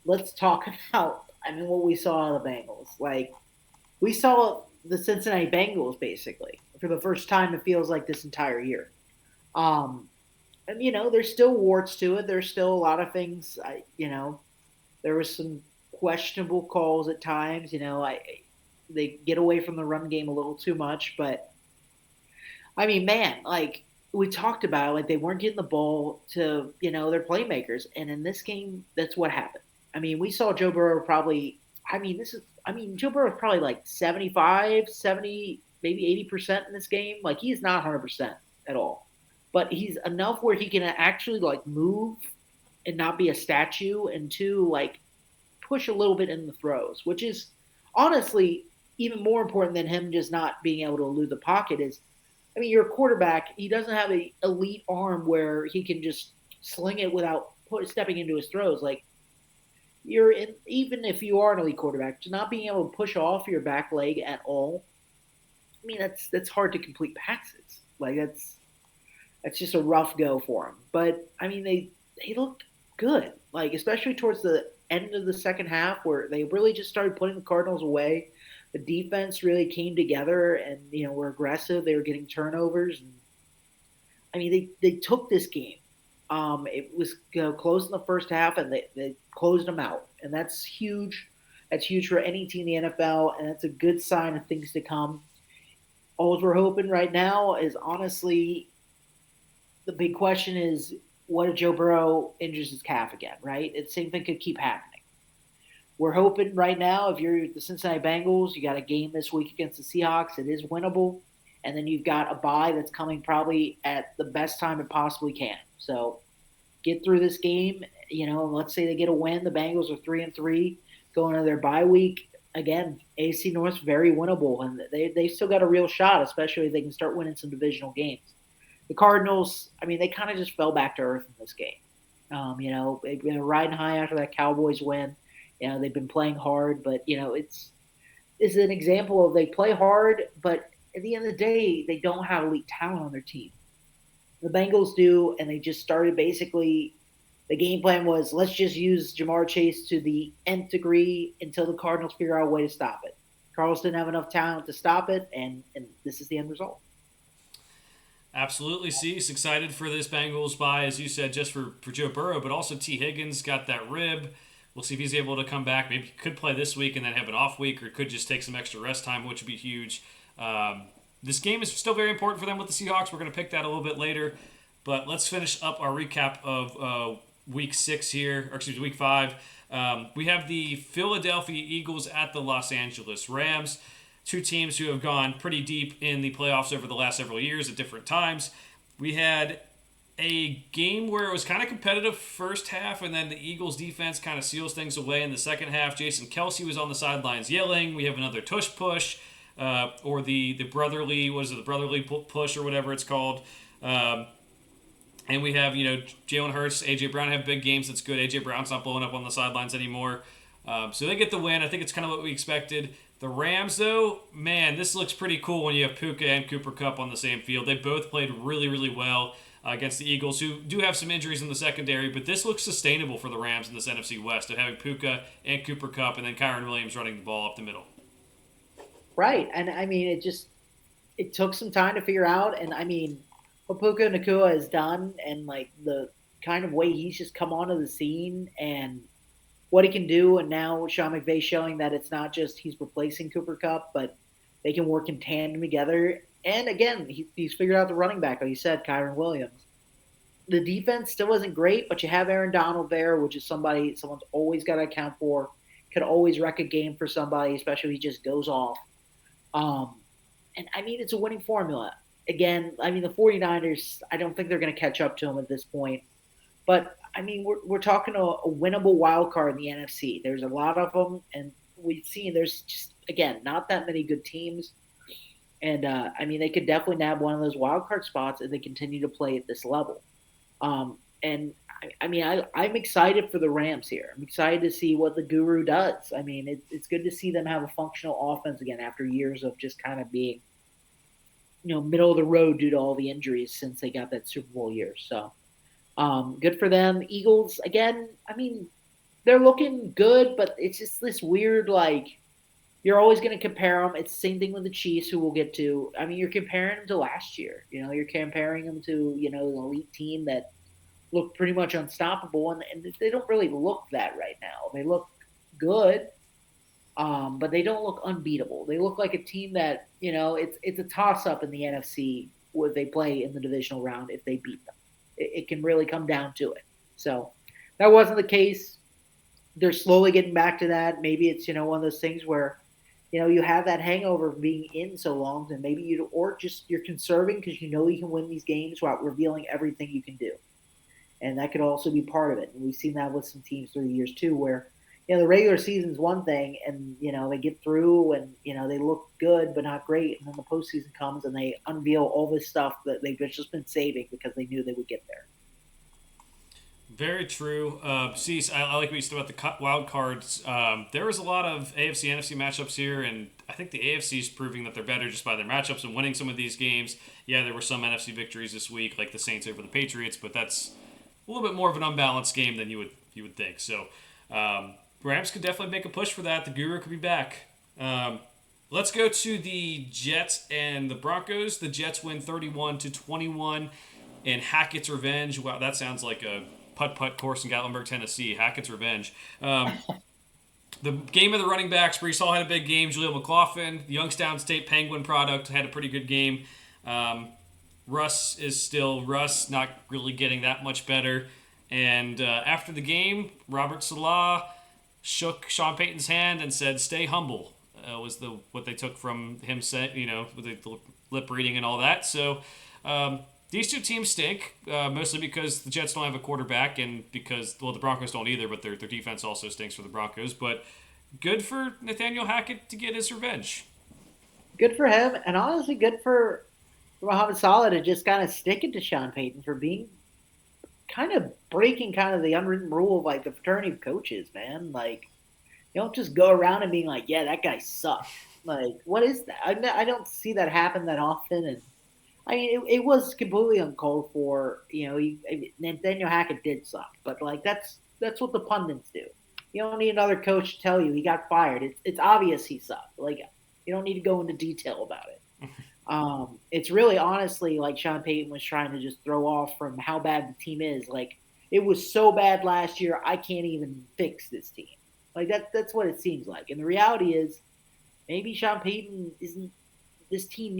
let's talk about what we saw out of the Bengals. Like, we saw the Cincinnati Bengals basically for the first time it feels like this entire year. And there's still warts to it. There's still a lot of things. There was some questionable calls at times. They get away from the run game a little too much, but I mean, man, like we talked about, like they weren't getting the ball to their playmakers, and in this game, that's what happened. I mean, we saw Joe Burrow probably. Joe Burrow was probably like 75, 70, maybe 80% in this game. Like he's not 100% at all, but he's enough where he can actually like move and not be a statue, and two, like push a little bit in the throws, which is honestly even more important than him just not being able to elude the pocket. You're a quarterback. He doesn't have an elite arm where he can just sling it without stepping into his throws. Like even if you are an elite quarterback, to not being able to push off your back leg at all. I mean, that's hard to complete passes. Like that's just a rough go for him. But I mean, they looked good. Like especially towards the end of the second half, where they really just started putting the Cardinals away. The defense really came together, and were aggressive. They were getting turnovers. And, they took this game. It was close in the first half, and they closed them out, and that's huge. That's huge for any team in the NFL, and that's a good sign of things to come. All we're hoping right now is honestly, the big question is, what if Joe Burrow injures his calf again? Right? The same thing could keep happening. We're hoping right now, if you're the Cincinnati Bengals, you got a game this week against the Seahawks. It is winnable. And then you've got a bye that's coming probably at the best time it possibly can. So get through this game. Let's say they get a win. The Bengals are 3-3 going into their bye week. Again, AC North's very winnable, and they still got a real shot, especially if they can start winning some divisional games. The Cardinals, they kind of just fell back to earth in this game. They've been riding high after that Cowboys win. They've been playing hard, but it's an example of they play hard, but at the end of the day, they don't have elite talent on their team. The Bengals do, and they just started basically. The game plan was, let's just use Jamar Chase to the nth degree until the Cardinals figure out a way to stop it. Cardinals didn't have enough talent to stop it, and this is the end result. Absolutely, Cease. Excited for this Bengals bye, as you said, just for Joe Burrow, but also T. Higgins got that rib. We'll see if he's able to come back. Maybe he could play this week and then have an off week, or could just take some extra rest time, which would be huge. This game is still very important for them with the Seahawks. We're going to pick that a little bit later. But let's finish up our recap of week 5. We have the Philadelphia Eagles at the Los Angeles Rams. Two teams who have gone pretty deep in the playoffs over the last several years at different times. We had a game where it was kind of competitive first half, and then the Eagles defense kind of seals things away in the second half. Jason Kelsey was on the sidelines yelling. We have another tush push, or the brotherly, the brotherly push or whatever it's called. And we have, Jalen Hurts, A.J. Brown have big games. That's good. A.J. Brown's not blowing up on the sidelines anymore. So they get the win. I think it's kind of what we expected. The Rams, though, man, this looks pretty cool when you have Puka and Cooper Kupp on the same field. They both played really, really well against the Eagles, who do have some injuries in the secondary, but this looks sustainable for the Rams in this NFC West of having Puka and Cooper Kupp and then Kyron Williams running the ball up the middle. Right. And it took some time to figure out. And I mean, what Puka Nakua has done and like the kind of way he's just come onto the scene and what he can do. And now Sean McVay showing that it's not just he's replacing Cooper Cup, but they can work in tandem together. And again, he's figured out the running back, like you said, Kyron Williams. The defense still isn't great, but you have Aaron Donald there, which is someone's always got to account for. Could always wreck a game for somebody, especially if he just goes off. Um, and I mean, it's a winning formula. Again, I mean, the 49ers, I don't think they're going to catch up to them at this point. But I mean, we're talking a winnable wild card in the NFC. There's a lot of them, and we've seen there's just again not that many good teams. And I mean, they could definitely nab one of those wild card spots if they continue to play at this level. And I mean, I'm excited for the Rams here. I'm excited to see what the Guru does. I mean, it's good to see them have a functional offense again after years of just kind of being, middle of the road due to all the injuries since they got that Super Bowl year. So good for them. Eagles, again, I mean, they're looking good, but it's just this weird, like, you're always going to compare them. It's the same thing with the Chiefs, who we'll get to. I mean, you're comparing them to last year. You're comparing them to, an elite team that looked pretty much unstoppable, and they don't really look that right now. They look good, but they don't look unbeatable. They look like a team that, it's a toss-up in the NFC where they play in the divisional round if they beat them. It can really come down to it. So that wasn't the case. They're slowly getting back to that. Maybe it's, one of those things where, you have that hangover of being in so long, and maybe or just you're conserving because you can win these games while revealing everything you can do. And that could also be part of it. And we've seen that with some teams through the years too, where, the regular season's one thing and, they get through and, they look good but not great. And then the postseason comes and they unveil all this stuff that they've just been saving because they knew they would get there. Very true. Cease, I like what you said about the wild cards. There was a lot of AFC NFC matchups here, and I think the AFC is proving that they're better just by their matchups and winning some of these games. Yeah, there were some NFC victories this week, like the Saints over the Patriots, but that's a little bit more of an unbalanced game than you would think. So Rams could definitely make a push for that. The Guru could be back. Let's go to the Jets and the Broncos. The Jets win 31-21 in Hackett's revenge. Wow, that sounds like a putt-putt course in Gatlinburg, Tennessee. Hackett's revenge. The game of the running backs, Brees Hall had a big game. Jaleel McLaughlin, the Youngstown State Penguin product, had a pretty good game. Russ is still Russ, not really getting that much better. And after the game, Robert Salah shook Sean Payton's hand and said, "Stay humble." Was what they took from him, with the lip reading and all that. So these two teams stink, mostly because the Jets don't have a quarterback and because, the Broncos don't either, but their defense also stinks for the Broncos. But good for Nathaniel Hackett to get his revenge. Good for him, and honestly, good for Mohamed Salah to just kind of stick it to Sean Payton for being kind of breaking kind of the unwritten rule of like the fraternity of coaches, man. Like, you don't just go around and being like, yeah, that guy sucks. Like, what is that? I don't see that happen that often. And I mean, it was completely uncalled for. Nathaniel Hackett did suck, but like that's what the pundits do. You don't need another coach to tell you he got fired. It's obvious he sucked. Like, you don't need to go into detail about it. It's really honestly like Sean Payton was trying to just throw off from how bad the team is. Like, it was so bad last year, I can't even fix this team. Like that's what it seems like. And the reality is, maybe Sean Payton isn't. This team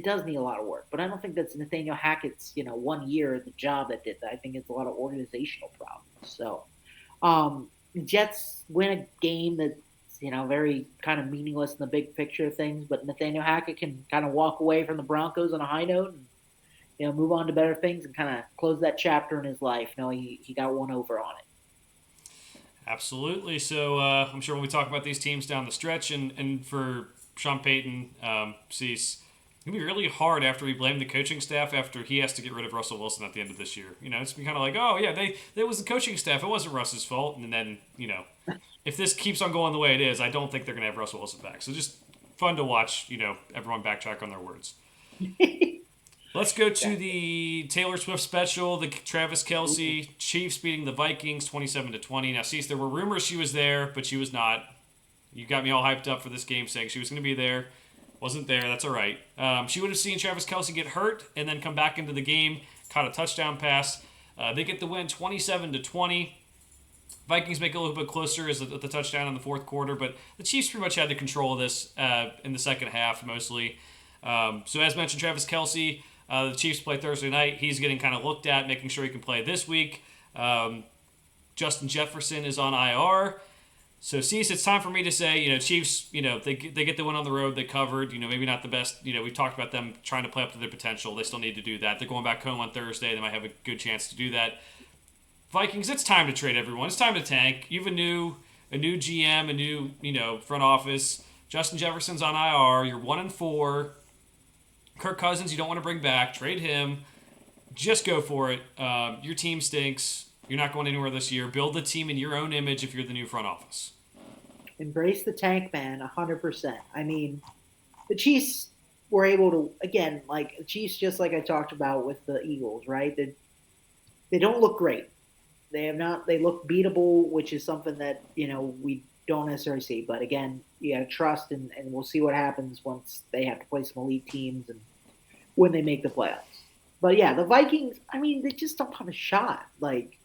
does need a lot of work, but I don't think that's Nathaniel Hackett's 1 year at the job that did that. I think it's a lot of organizational problems. So, the Jets win a game that's very kind of meaningless in the big picture of things, but Nathaniel Hackett can kind of walk away from the Broncos on a high note and move on to better things and kind of close that chapter in his life. He got one over on it. Absolutely. So I'm sure when we talk about these teams down the stretch, and for Sean Payton, Cease, it's going to be really hard after we blame the coaching staff after he has to get rid of Russell Wilson at the end of this year. It's been kind of like, oh, yeah, it was the coaching staff. It wasn't Russ's fault. And then, if this keeps on going the way it is, I don't think they're going to have Russell Wilson back. So just fun to watch, everyone backtrack on their words. Let's go to the Taylor Swift special, the Travis Kelce, Chiefs beating the Vikings 27-20. Now, Cease, there were rumors she was there, but she was not. You got me all hyped up for this game saying she was going to be there. Wasn't there. That's all right. She would have seen Travis Kelce get hurt and then come back into the game, caught a touchdown pass. They get the win 27-20. Vikings make it a little bit closer as the touchdown in the fourth quarter, but the Chiefs pretty much had the control of this in the second half mostly. So as mentioned, Travis Kelce, the Chiefs play Thursday night. He's getting kind of looked at, making sure he can play this week. Justin Jefferson is on IR. So, Cease, it's time for me to say, Chiefs, they get the win on the road. They covered, maybe not the best. We talked about them trying to play up to their potential. They still need to do that. They're going back home on Thursday. They might have a good chance to do that. Vikings, it's time to trade everyone. It's time to tank. You have a new GM, a new, front office. Justin Jefferson's on IR. You're 1-4. Kirk Cousins, you don't want to bring back. Trade him. Just go for it. Your team stinks. You're not going anywhere this year. Build the team in your own image if you're the new front office. Embrace the tank, man, 100%. I mean, the Chiefs were able to, again, like the Chiefs, just like I talked about with the Eagles, right? They don't look great. They look beatable, which is something that, we don't necessarily see. But again, you got to trust, and we'll see what happens once they have to play some elite teams and when they make the playoffs. But yeah, the Vikings, I mean, they just don't have a shot. Like,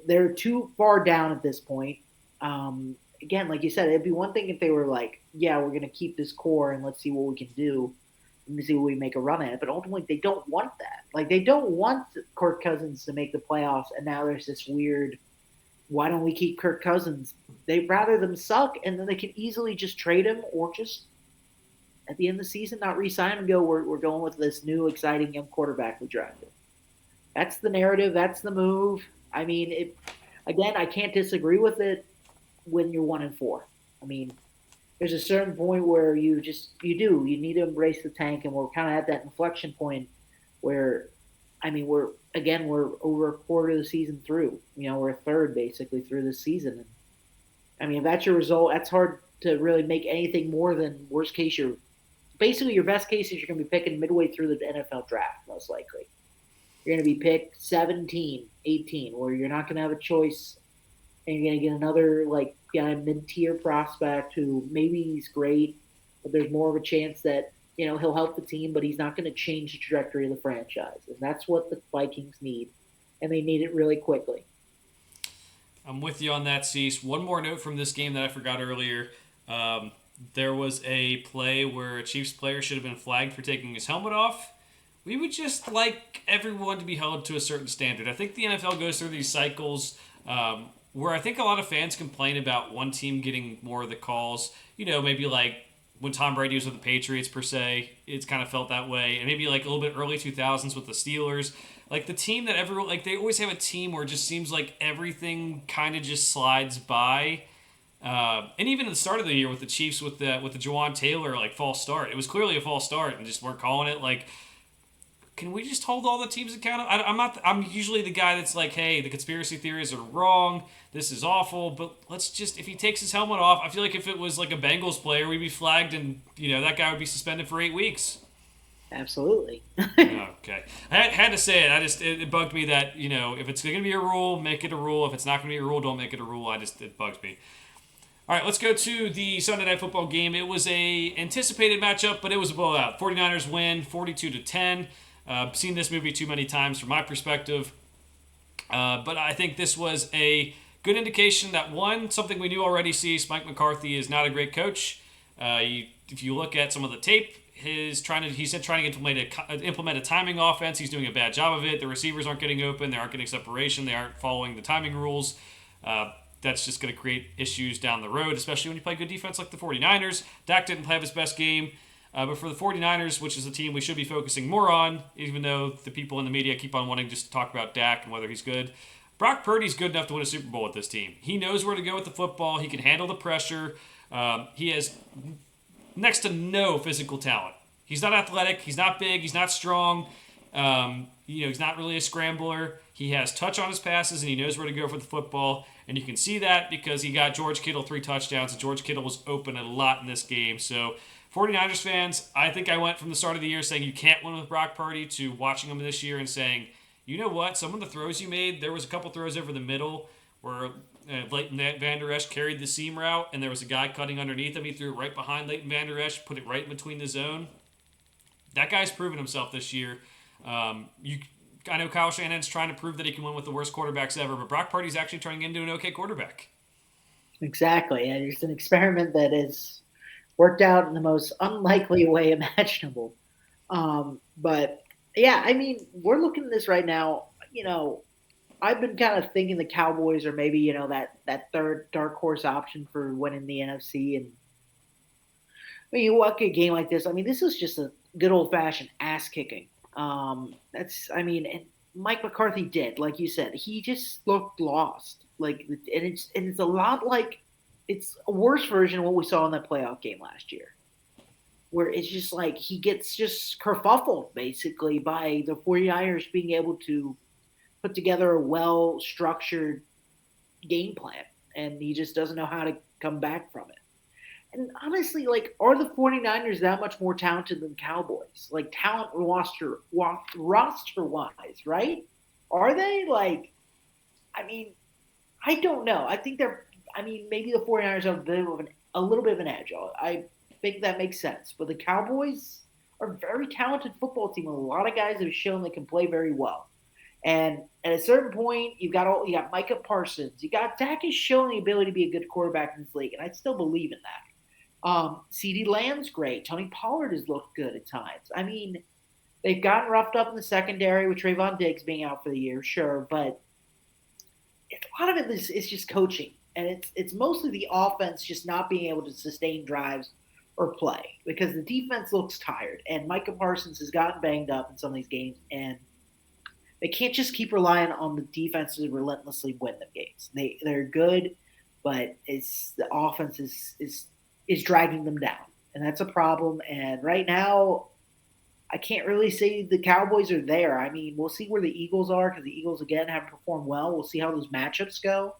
they're too far down at this point. Again, like you said, it'd be one thing if they were like, yeah, we're going to keep this core and let's see what we can do. Let me see what we make a run at. But ultimately, they don't want that. Like, they don't want Kirk Cousins to make the playoffs, and now there's this weird, why don't we keep Kirk Cousins? They'd rather them suck, and then they can easily just trade him or just, at the end of the season, not re-sign him and go, we're going with this new, exciting young quarterback we drafted. That's the narrative. That's the move. I mean, again, I can't disagree with it when you're 1-4. I mean, there's a certain point where you need to embrace the tank, and we're kind of at that inflection point where, I mean, we're over a quarter of the season through. We're a third basically through this season. And I mean, if that's your result, that's hard to really make anything more than worst case. Your best case is you're going to be picking midway through the NFL draft, most likely. You're going to be picked 17, 18, where you're not going to have a choice, and you're going to get another guy mid-tier prospect who maybe he's great, but there's more of a chance that he'll help the team, but he's not going to change the trajectory of the franchise, and that's what the Vikings need, and they need it really quickly. I'm with you on that, Cease. One more note from this game that I forgot earlier. There was a play where a Chiefs player should have been flagged for taking his helmet off. We would just like everyone to be held to a certain standard. I think the NFL goes through these cycles where I think a lot of fans complain about one team getting more of the calls. Maybe like when Tom Brady was with the Patriots, per se, it's kind of felt that way. And maybe like a little bit early 2000s with the Steelers. Like the team that everyone, like they always have a team where it just seems like everything kind of just slides by. And even at the start of the year with the Chiefs with the Jawan Taylor false start, it was clearly a false start and just weren't calling it. Can we just hold all the teams accountable? I'm usually the guy that's like, hey, the conspiracy theories are wrong. This is awful. But let's just, if he takes his helmet off, I feel like if it was like a Bengals player, we'd be flagged and, that guy would be suspended for 8 weeks. Absolutely. Okay. I had to say it. It bugged me that, if it's going to be a rule, make it a rule. If it's not going to be a rule, don't make it a rule. It bugs me. All right, let's go to the Sunday Night Football game. It was a anticipated matchup, but it was a blowout. 49ers win 42-10. Seen this movie too many times from my perspective. But I think this was a good indication that, one, something we knew already, Mike McCarthy is not a great coach. If you look at some of the tape, he's trying to implement a timing offense. He's doing a bad job of it. The receivers aren't getting open. They aren't getting separation. They aren't following the timing rules. That's just going to create issues down the road, especially when you play good defense like the 49ers. Dak didn't have his best game. But for the 49ers, which is a team we should be focusing more on, even though the people in the media keep on wanting just to talk about Dak and whether he's good, Brock Purdy's good enough to win a Super Bowl with this team. He knows where to go with the football. He can handle the pressure. He has next to no physical talent. He's not athletic. He's not big. He's not strong. He's not really a scrambler. He has touch on his passes, and he knows where to go for the football. And you can see that because he got George Kittle 3 touchdowns, and George Kittle was open a lot in this game. So 49ers fans, I think I went from the start of the year saying you can't win with Brock Purdy to watching him this year and saying, you know what, some of the throws you made, there was a couple throws over the middle where Leighton Vander Esch carried the seam route, and there was a guy cutting underneath him. He threw it right behind Leighton Vander Esch, put it right in between the zone. That guy's proven himself this year. I know Kyle Shanahan's trying to prove that he can win with the worst quarterbacks ever, but Brock Purdy's actually turning into an okay quarterback. Exactly. And it's an experiment that has worked out in the most unlikely way imaginable. But yeah, I mean, we're looking at this right now. I've been kind of thinking the Cowboys are maybe that third dark horse option for winning the NFC. And I mean, you look at a game like this. I mean, this is just a good old fashioned ass kicking. And Mike McCarthy did, like you said, he just looked lost. And it's a lot like it's a worse version of what we saw in that playoff game last year, where it's just like he gets just kerfuffled basically by the 49ers being able to put together a well structured game plan, and he just doesn't know how to come back from it. And honestly, like, are the 49ers that much more talented than Cowboys? Like, talent roster wise, right? Are they? Like, I mean, I don't know. I think maybe the 49ers have a little bit of an edge. I think that makes sense. But the Cowboys are a very talented football team with a lot of guys that have shown they can play very well. And at a certain point, you got Micah Parsons. You got Dak has shown the ability to be a good quarterback in this league, and I still believe in that. CeeDee Lamb's great. Tony Pollard has looked good at times. I mean, they've gotten roughed up in the secondary with Trayvon Diggs being out for the year, sure, but a lot of it is just coaching, and it's mostly the offense just not being able to sustain drives or play because the defense looks tired, and Micah Parsons has gotten banged up in some of these games, and they can't just keep relying on the defense to relentlessly win the games. They're good, but it's the offense is dragging them down, and that's a problem. And right now, I can't really say the Cowboys are there. I mean, we'll see where the Eagles are because the Eagles again have performed well. We'll see how those matchups go.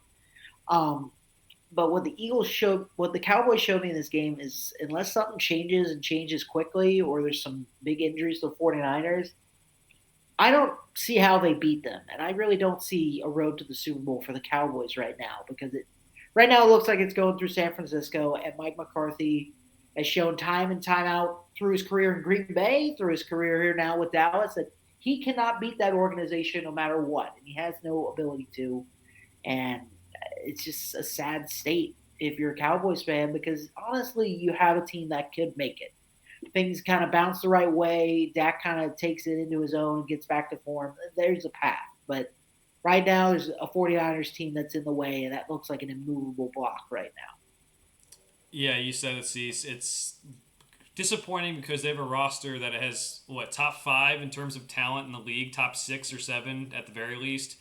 But what the Cowboys showed me in this game is unless something changes and changes quickly, or there's some big injuries to the 49ers, I don't see how they beat them. And I really don't see a road to the Super Bowl for the Cowboys right now because right now it looks like it's going through San Francisco, and Mike McCarthy has shown time and time out through his career in Green Bay, through his career here now with Dallas, that he cannot beat that organization no matter what. And he has no ability to. And it's just a sad state if you're a Cowboys fan because honestly, you have a team that could make it. Things kind of bounce the right way. Dak kind of takes it into his own and gets back to form. There's a path. But right now, there's a 49ers team that's in the way, and that looks like an immovable block right now. Yeah, you said it, Cease. It's disappointing because they have a roster that has, top 5 in terms of talent in the league, top 6 or 7 at the very least.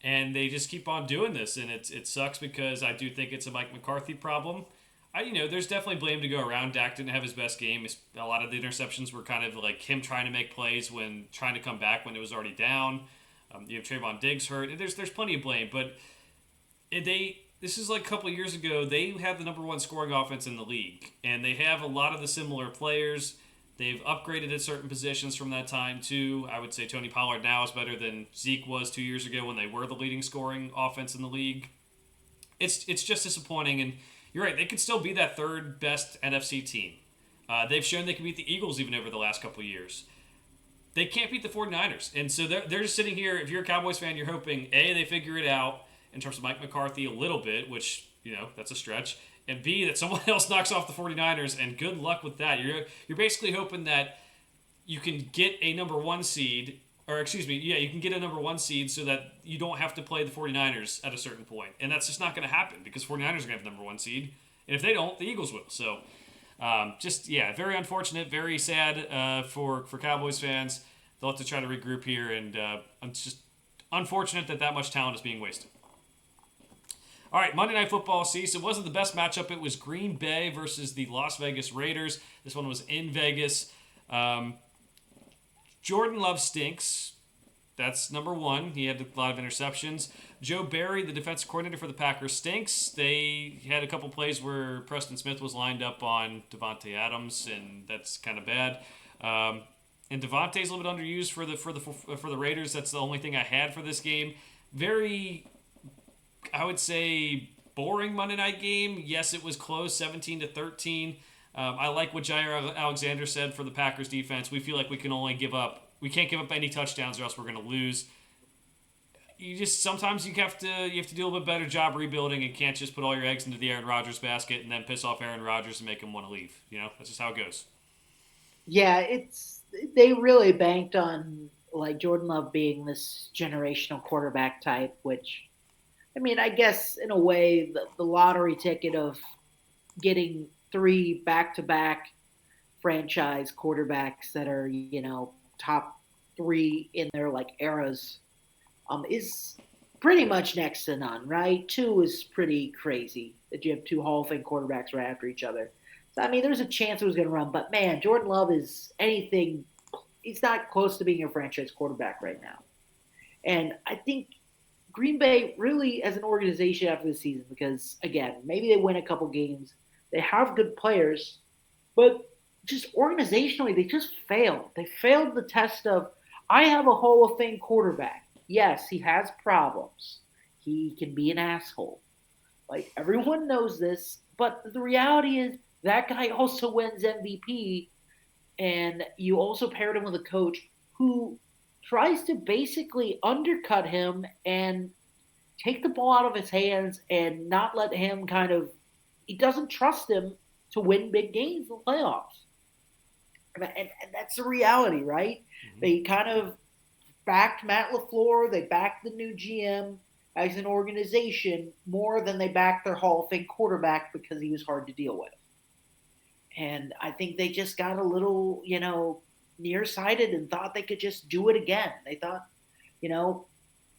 And they just keep on doing this, and it sucks because I do think it's a Mike McCarthy problem. There's definitely blame to go around. Dak didn't have his best game. A lot of the interceptions were kind of like him trying to make plays when trying to come back when it was already down. You have Trayvon Diggs hurt. There's plenty of blame, but this is like a couple of years ago. They had the number 1 scoring offense in the league, and they have a lot of the similar players. They've upgraded at certain positions from that time too. I would say Tony Pollard now is better than Zeke was 2 years ago when they were the leading scoring offense in the league. It's just disappointing, and you're right. They could still be that third best NFC team. They've shown they can beat the Eagles even over the last couple of years. They can't beat the 49ers. And so they're just sitting here. If you're a Cowboys fan, you're hoping, A, they figure it out in terms of Mike McCarthy a little bit, which, that's a stretch. And B, that someone else knocks off the 49ers, and good luck with that. You're basically hoping that you can get a number 1 seed, you can get a number 1 seed so that you don't have to play the 49ers at a certain point. And that's just not going to happen because 49ers are going to have the number 1 seed. And if they don't, the Eagles will. So, very unfortunate, very sad for Cowboys fans. They'll have to try to regroup here, and it's just unfortunate that much talent is being wasted. All right, Monday Night Football season. It wasn't the best matchup. It was Green Bay versus the Las Vegas Raiders. This one was in Vegas. Jordan Love stinks. That's number 1. He had a lot of interceptions. Joe Barry, the defensive coordinator for the Packers, stinks. They had a couple plays where Preston Smith was lined up on Devontae Adams, and that's kind of bad. And Devontae's a little bit underused for the Raiders. That's the only thing I had for this game. Very I would say, boring Monday night game. Yes, it was close, 17-13. I like what Jair Alexander said for the Packers defense. We feel like we can't give up any touchdowns or else we're going to lose. You just sometimes you have to do a little bit better job rebuilding and can't just put all your eggs into the Aaron Rodgers basket and then piss off Aaron Rodgers and make him want to leave. That's just how it goes. Yeah, it's they really banked on like Jordan Love being this generational quarterback type, which I mean, I guess in a way the lottery ticket of getting three back-to-back franchise quarterbacks that are, top three in their like eras is pretty much next to none, right? Two is pretty crazy that you have two Hall of Fame quarterbacks right after each other. So I mean, there's a chance it was going to run, but man, Jordan Love is anything. He's not close to being a franchise quarterback right now, and I think Green Bay really, as an organization after the season, because again, maybe they win a couple games, they have good players, but just organizationally, they just failed. They failed the test of I have a Hall of Fame quarterback. Yes, he has problems. He can be an asshole. Like everyone knows this, but the reality is that guy also wins MVP, and you also paired him with a coach who tries to basically undercut him and take the ball out of his hands and not let him kind of. He doesn't trust him to win big games in the playoffs. And that's the reality, right? Mm-hmm. They kind of backed Matt LaFleur, they backed the new GM as an organization more than they backed their Hall of Fame quarterback because he was hard to deal with. And I think they just got a little, nearsighted and thought they could just do it again. They thought, you know,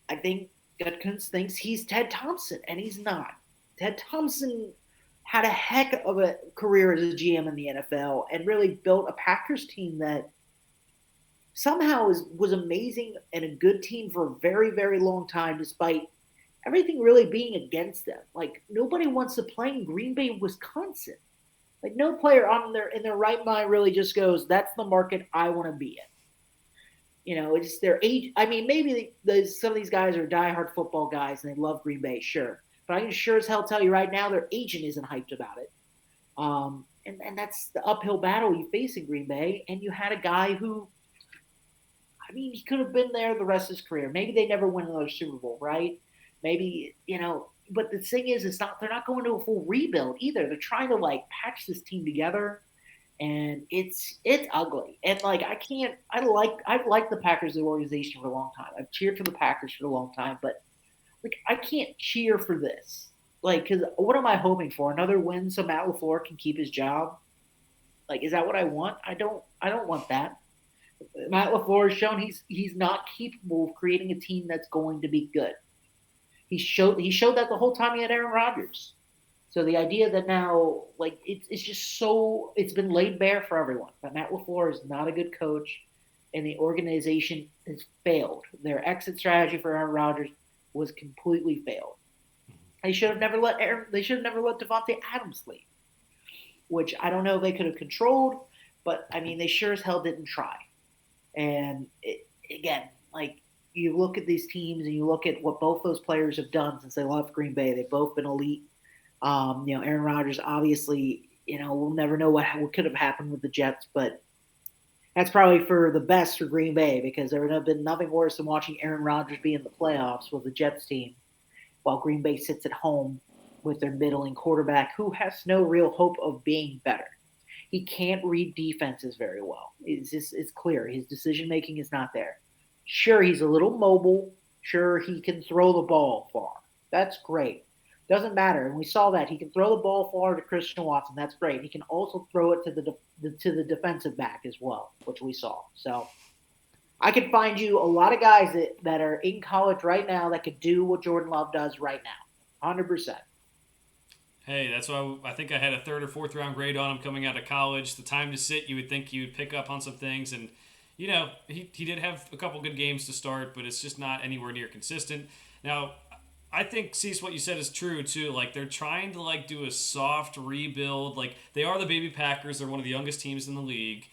I think Gutkins thinks he's Ted Thompson, and he's not. Ted Thompson had a heck of a career as a GM in the NFL and really built a Packers team that somehow was amazing and a good team for a very, very long time, despite everything really being against them. Like nobody wants to play in Green Bay, Wisconsin. Like no player on their in their right mind really just goes, "That's the market I want to be in." It's their age. I mean, maybe some of these guys are diehard football guys and they love Green Bay, sure. But I can sure as hell tell you right now, their agent isn't hyped about it. And that's the uphill battle you face in Green Bay. And you had a guy who, I mean, he could have been there the rest of his career. Maybe they never win another Super Bowl, right? Maybe, but the thing is, they're not going to a full rebuild either. They're trying to like patch this team together, and it's ugly. And like I've liked the Packers the organization for a long time. I've cheered for the Packers for a long time, but like I can't cheer for this. Like, because what am I hoping for? Another win so Matt LaFleur can keep his job? Like, is that what I want? I don't want that. Matt LaFleur has shown he's not capable of creating a team that's going to be good. He showed that the whole time he had Aaron Rodgers. So the idea that now, like, it's just so it's been laid bare for everyone that Matt LaFleur is not a good coach, and the organization has failed. Their exit strategy for Aaron Rodgers was completely failed. They should have never let Devontae Adams leave, which I don't know if they could have controlled, but I mean they sure as hell didn't try. And again, like you look at these teams and you look at what both those players have done since they left Green Bay. They've both been elite. Aaron Rodgers obviously, we'll never know what could have happened with the Jets, but that's probably for the best for Green Bay because there would have been nothing worse than watching Aaron Rodgers be in the playoffs with the Jets team while Green Bay sits at home with their middling quarterback who has no real hope of being better. He can't read defenses very well. It's clear. His decision making is not there. Sure, he's a little mobile. Sure, he can throw the ball far. That's great. Doesn't matter. And we saw that. He can throw the ball far to Christian Watson. That's great. He can also throw it to the defensive back as well, which we saw. So I could find you a lot of guys that are in college right now that could do what Jordan Love does right now. 100%. Hey, that's why I think I had a third or fourth round grade on him coming out of college. The time to sit, you would think you would pick up on some things. And, he did have a couple good games to start, but it's just not anywhere near consistent. Now, I think, Cease, what you said is true, too. Like, they're trying to, like, do a soft rebuild. Like, they are the baby Packers. They're one of the youngest teams in the league.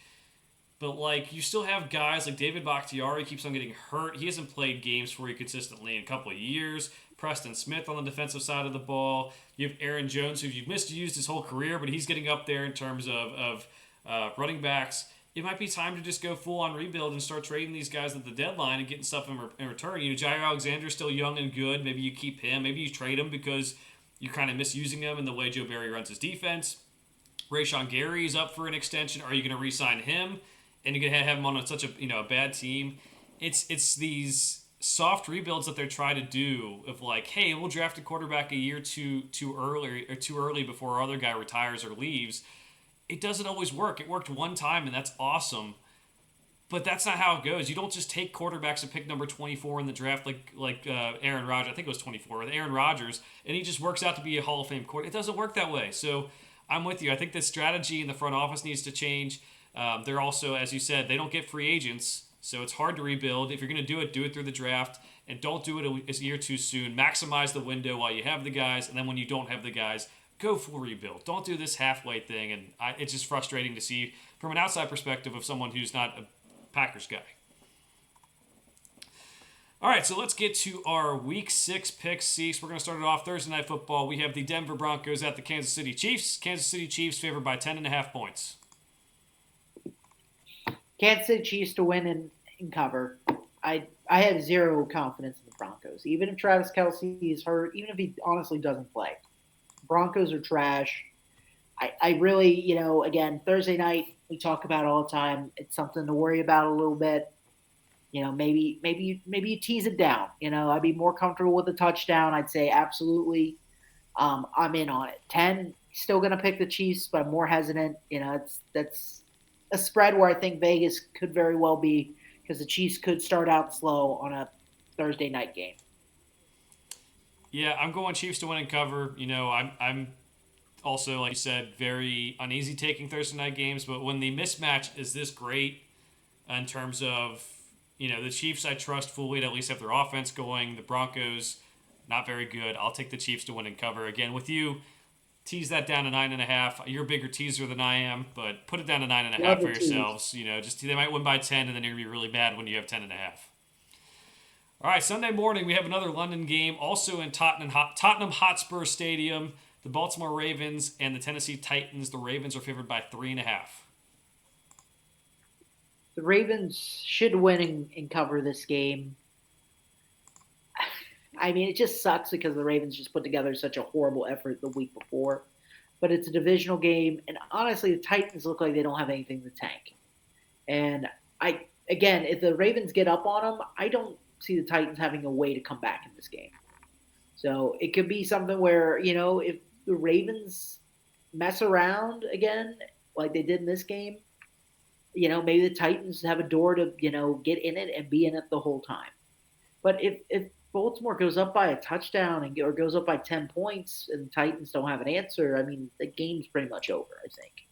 But like you still have guys like David Bakhtiari keeps on getting hurt. He hasn't played games for you consistently in a couple of years. Preston Smith on the defensive side of the ball. You have Aaron Jones, who you've misused his whole career, but he's getting up there in terms of running backs. It might be time to just go full on rebuild and start trading these guys at the deadline and getting stuff in return. Jair Alexander's still young and good. Maybe you keep him. Maybe you trade him because you're kind of misusing him in the way Joe Barry runs his defense. Rayshon Gary is up for an extension. Are you going to re-sign him? And you're gonna have him on such a bad team. It's these soft rebuilds that they're trying to do of like, hey, we'll draft a quarterback a year too early before our other guy retires or leaves. It doesn't always work. It worked one time and that's awesome, but that's not how it goes. You don't just take quarterbacks and pick number 24 in the draft like Aaron Rodgers. I think it was 24 with Aaron Rodgers, and he just works out to be a Hall of Fame quarterback. It doesn't work that way. So I'm with you. I think the strategy in the front office needs to change. They're also, as you said, they don't get free agents, so it's hard to rebuild. If you're going to do it through the draft, and don't do it a year too soon. Maximize the window while you have the guys, and then when you don't have the guys, go full rebuild. Don't do this halfway thing, and it's just frustrating to see from an outside perspective of someone who's not a Packers guy. All right, so let's get to our Week 6 picks, Cease. We're going to start it off Thursday Night Football. We have the Denver Broncos at the Kansas City Chiefs. Kansas City Chiefs favored by 10.5 points. Kansas City Chiefs to win and cover. I have zero confidence in the Broncos. Even if Travis Kelce is hurt, even if he honestly doesn't play. Broncos are trash. I really, again, Thursday night, we talk about it all the time. It's something to worry about a little bit. Maybe you tease it down. I'd be more comfortable with a touchdown. I'd say absolutely. I'm in on it. 10, still going to pick the Chiefs, but I'm more hesitant. That's a spread where I think Vegas could very well be because the Chiefs could start out slow on a Thursday night game. Yeah, I'm going Chiefs to win and cover. I'm also, like you said, very uneasy taking Thursday night games, but when the mismatch is this great in terms of, the Chiefs I trust fully to at least have their offense going. The Broncos, not very good. I'll take the Chiefs to win and cover. Again, with you, tease that down to 9.5. You're a bigger teaser than I am, but put it down to 9.5 for yourselves. Just they might win by 10, and then you're gonna be really bad when you have 10.5. All right, Sunday morning we have another London game, also in Tottenham Hotspur Stadium. The Baltimore Ravens and the Tennessee Titans. The Ravens are favored by 3.5. The Ravens should win and cover this game. I mean, it just sucks because the Ravens just put together such a horrible effort the week before. But it's a divisional game, and honestly, the Titans look like they don't have anything to tank. And if the Ravens get up on them, I don't see the Titans having a way to come back in this game. So it could be something where, if the Ravens mess around again, like they did in this game, maybe the Titans have a door to, get in it and be in it the whole time. But if Baltimore goes up by a touchdown or goes up by 10 points and the Titans don't have an answer, I mean, the game's pretty much over, I think.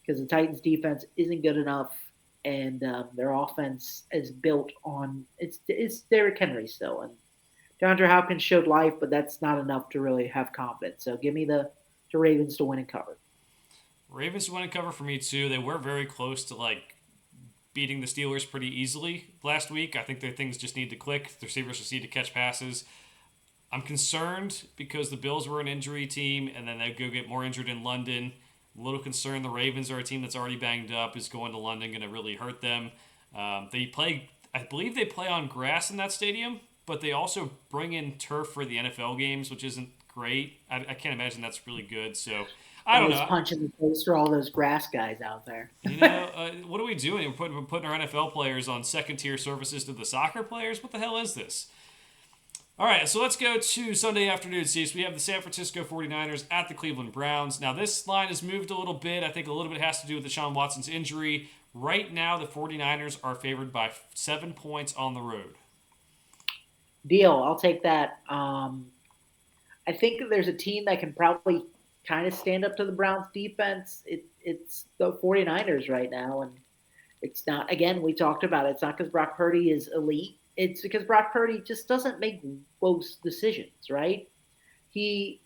Because the Titans' defense isn't good enough, and their offense is built on it's Derrick Henry still. And DeAndre Hopkins showed life, but that's not enough to really have confidence. So give me the Ravens to win and cover. Ravens to win and cover for me, too. They were very close to, beating the Steelers pretty easily last week. I think their things just need to click. The receivers just need to catch passes. I'm concerned because the Bills were an injury team, and then they go get more injured in London. I'm a little concerned the Ravens are a team that's already banged up, is going to London, going to really hurt them. I believe they play on grass in that stadium, but they also bring in turf for the NFL games, which isn't great. I can't imagine that's really good, so I don't know. Punching the face for all those grass guys out there. What are we doing? We're putting our NFL players on second-tier services to the soccer players? What the hell is this? All right, so let's go to Sunday afternoon, Cease. We have the San Francisco 49ers at the Cleveland Browns. Now, this line has moved a little bit. I think a little bit has to do with Deshaun Watson's injury. Right now, the 49ers are favored by 7 points on the road. Deal. I'll take that. I think there's a team that can probably kind of stand up to the Browns defense. It's the 49ers right now, and it's not, again, we talked about it. It's not because Brock Purdy is elite. It's because Brock Purdy just doesn't make close decisions, right?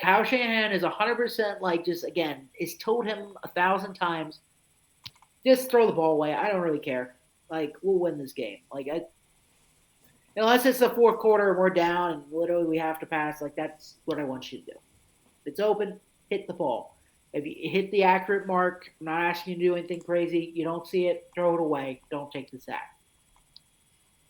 Kyle Shanahan is 100% is told him 1,000 times, just throw the ball away. I don't really care. Like, we'll win this game. Like, unless it's the fourth quarter and we're down and literally we have to pass, like, that's what I want you to do. If it's open, hit the ball. If you hit the accurate mark, I'm not asking you to do anything crazy. You don't see it, throw it away. Don't take the sack.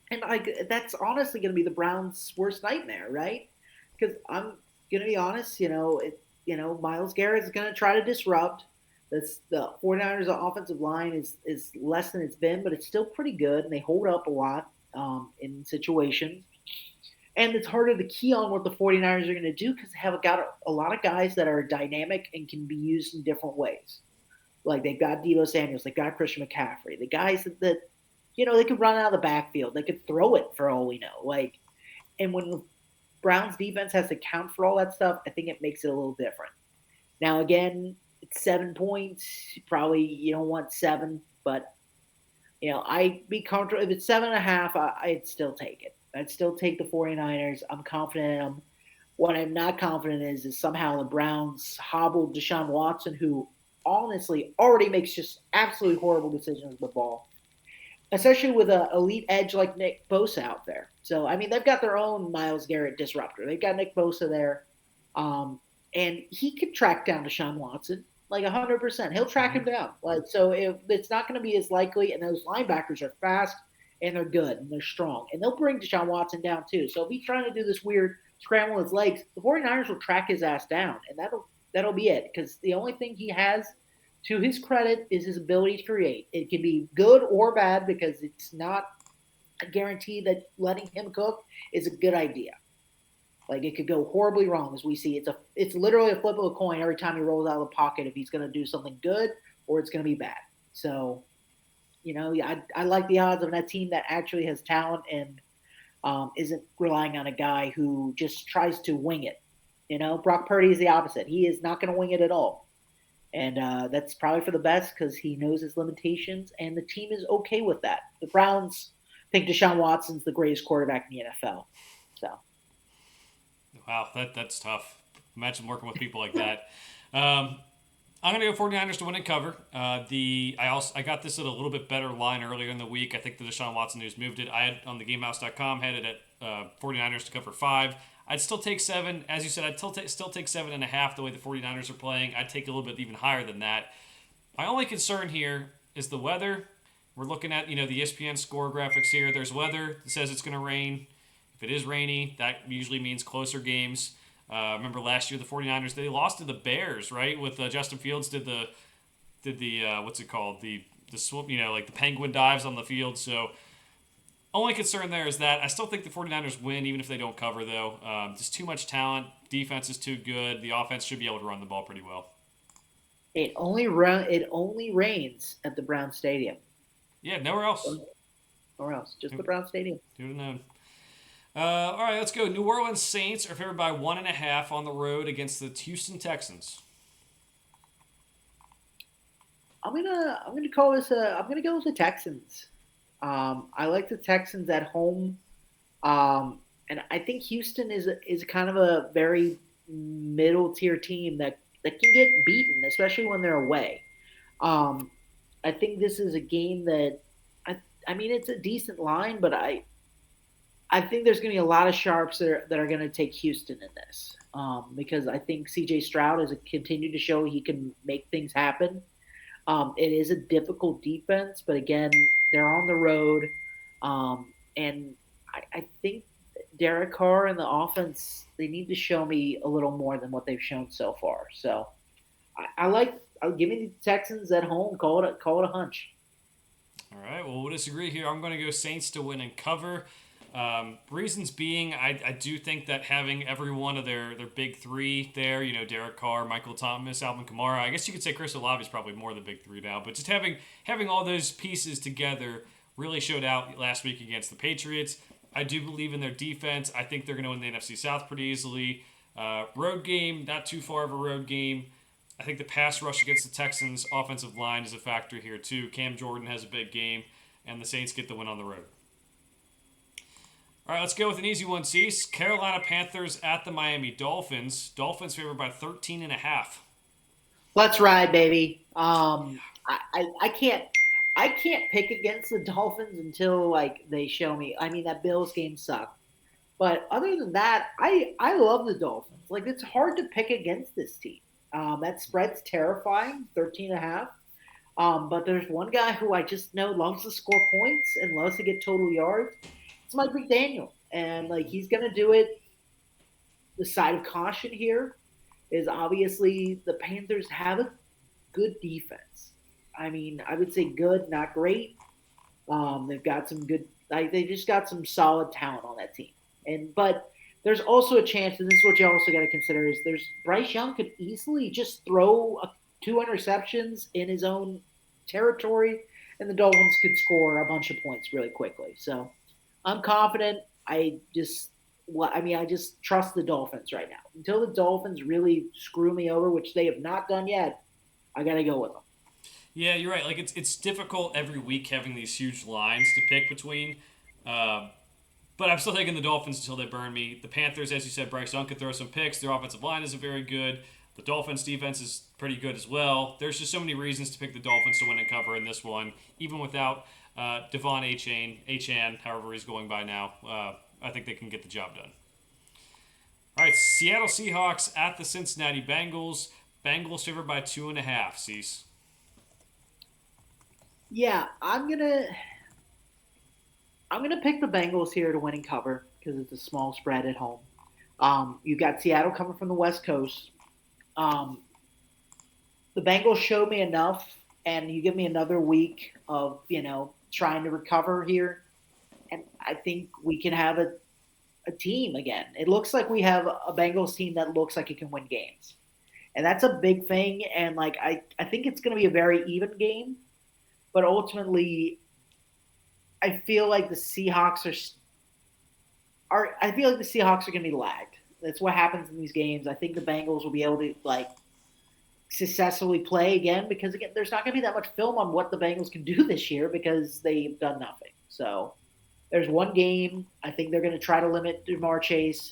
And like that's honestly going to be the Browns' worst nightmare, right? Because I'm going to be honest, Miles Garrett is going to try to disrupt. That's the 49ers' offensive line is less than it's been, but it's still pretty good, and they hold up a lot in situations. And it's harder to key on what the 49ers are going to do because they have got a lot of guys that are dynamic and can be used in different ways. Like they've got Deebo Samuels, they got Christian McCaffrey, the guys that they could run out of the backfield, they could throw it for all we know. Like, and when the Browns defense has to count for all that stuff, I think it makes it a little different. Now again, it's 7 points. Probably you don't want seven, but I'd be comfortable if it's 7.5. I'd still take it. I'd still take the 49ers. I'm confident in them. What I'm not confident is somehow the Browns hobbled Deshaun Watson, who honestly already makes just absolutely horrible decisions with the ball, especially with an elite edge like Nick Bosa out there. So, I mean, they've got their own Miles Garrett disruptor. They've got Nick Bosa there, and he could track down Deshaun Watson like 100%. He'll track him down. Like, so it's not going to be as likely, and those linebackers are fast and they're good and they're strong, and they'll bring Deshaun Watson down too. So if he's trying to do this weird scramble his legs, the 49ers will track his ass down, and that'll be it because the only thing he has to his credit is his ability to create. It can be good or bad because it's not a guarantee that letting him cook is a good idea. Like it could go horribly wrong, as we see. It's literally a flip of a coin every time he rolls out of the pocket if he's going to do something good or it's going to be bad. So, I like the odds of that team that actually has talent and isn't relying on a guy who just tries to wing it. Brock Purdy is the opposite. He is not going to wing it at all. And that's probably for the best because he knows his limitations, and the team is okay with that. The Browns think Deshaun Watson's the greatest quarterback in the NFL. So, Wow, that's tough. Imagine working with people like that. I'm going to go 49ers to win and cover. I got this at a little bit better line earlier in the week. I think the Deshaun Watson news moved it. I had on the gamehouse.com had it at 49ers to cover 5. I'd still take 7. As you said, I'd still take 7.5 the way the 49ers are playing. I'd take a little bit even higher than that. My only concern here is the weather. We're looking at, the ESPN score graphics here. There's weather that says it's going to rain. If it is rainy, that usually means closer games. Remember last year the 49ers, they lost to the Bears, right? With Justin Fields did the what's it called? The swim, like the penguin dives on the field. So only concern there is that I still think the 49ers win even if they don't cover though. Just too much talent. Defense is too good. The offense should be able to run the ball pretty well. it only rains at the Brown Stadium. Yeah, nowhere else. Nowhere else. Just the Brown Stadium. Who'd have known? All right, let's go. New Orleans Saints are favored by 1.5 on the road against the Houston Texans. I'm gonna call this I'm gonna go with the Texans. I like the Texans at home, and I think Houston is kind of a very middle tier team that can get beaten, especially when they're away. Um, I think this is a game that I mean it's a decent line, but I think there's going to be a lot of sharps that are going to take Houston in this because I think C.J. Stroud has continued to show he can make things happen. It is a difficult defense, but again, they're on the road, and I think Derek Carr and the offense they need to show me a little more than what they've shown so far. So I'll give me the Texans at home. Call it a hunch. All right, well, we'll disagree here. I'm going to go Saints to win and cover. Reasons being, I do think that having every one of their big three there, Derek Carr, Michael Thomas, Alvin Kamara, I guess you could say Chris Olave is probably more the big three now, but just having all those pieces together really showed out last week against the Patriots. I do believe in their defense. I think they're going to win the NFC South pretty easily. Road game, not too far of a road game. I think the pass rush against the Texans' offensive line is a factor here too. Cam Jordan has a big game, and the Saints get the win on the road. All right, let's go with an easy one, Cease. Carolina Panthers at the Miami Dolphins. Dolphins favored by 13.5. Let's ride, baby. I can't. I can't pick against the Dolphins until like they show me. I mean, that Bills game sucked. But other than that, I love the Dolphins. Like it's hard to pick against this team. That spread's terrifying, 13 and a half. But there's one guy who I just know loves to score points and loves to get total yards. It's Mike McDaniel, and like he's gonna do it. The side of caution here is obviously the Panthers have a good defense. I mean, I would say good, not great. They've got some good, like they just got some solid talent on that team. And but there's also a chance, and this is what you also got to consider is there's Bryce Young could easily just throw two interceptions in his own territory, and the Dolphins could score a bunch of points really quickly. So I'm confident. I just trust the Dolphins right now. Until the Dolphins really screw me over, which they have not done yet, I got to go with them. Yeah, you're right. Like it's difficult every week having these huge lines to pick between. Uh, but I'm still taking the Dolphins until they burn me. The Panthers, as you said, Bryce Young could throw some picks. Their offensive line isn't very good. The Dolphins' defense is pretty good as well. There's just so many reasons to pick the Dolphins to win and cover in this one, even without Devon Achan, however he's going by now. I think they can get the job done. All right, Seattle Seahawks at the Cincinnati Bengals. Bengals favored by 2.5. Cease. Yeah, I'm gonna pick the Bengals here to win and cover because it's a small spread at home. You got Seattle coming from the West Coast. Um, the Bengals showed me enough, and you give me another week of trying to recover here, and I think we can have a team again. It looks like we have a Bengals team that looks like it can win games, and that's a big thing. And like I think it's going to be a very even game, but ultimately, I feel like the Seahawks are I feel like the Seahawks are going to be lagged. That's what happens in these games. I think the Bengals will be able to like successfully play again because again, there's not going to be that much film on what the Bengals can do this year because they've done nothing. So there's one game. I think they're going to try to limit Jamar Chase.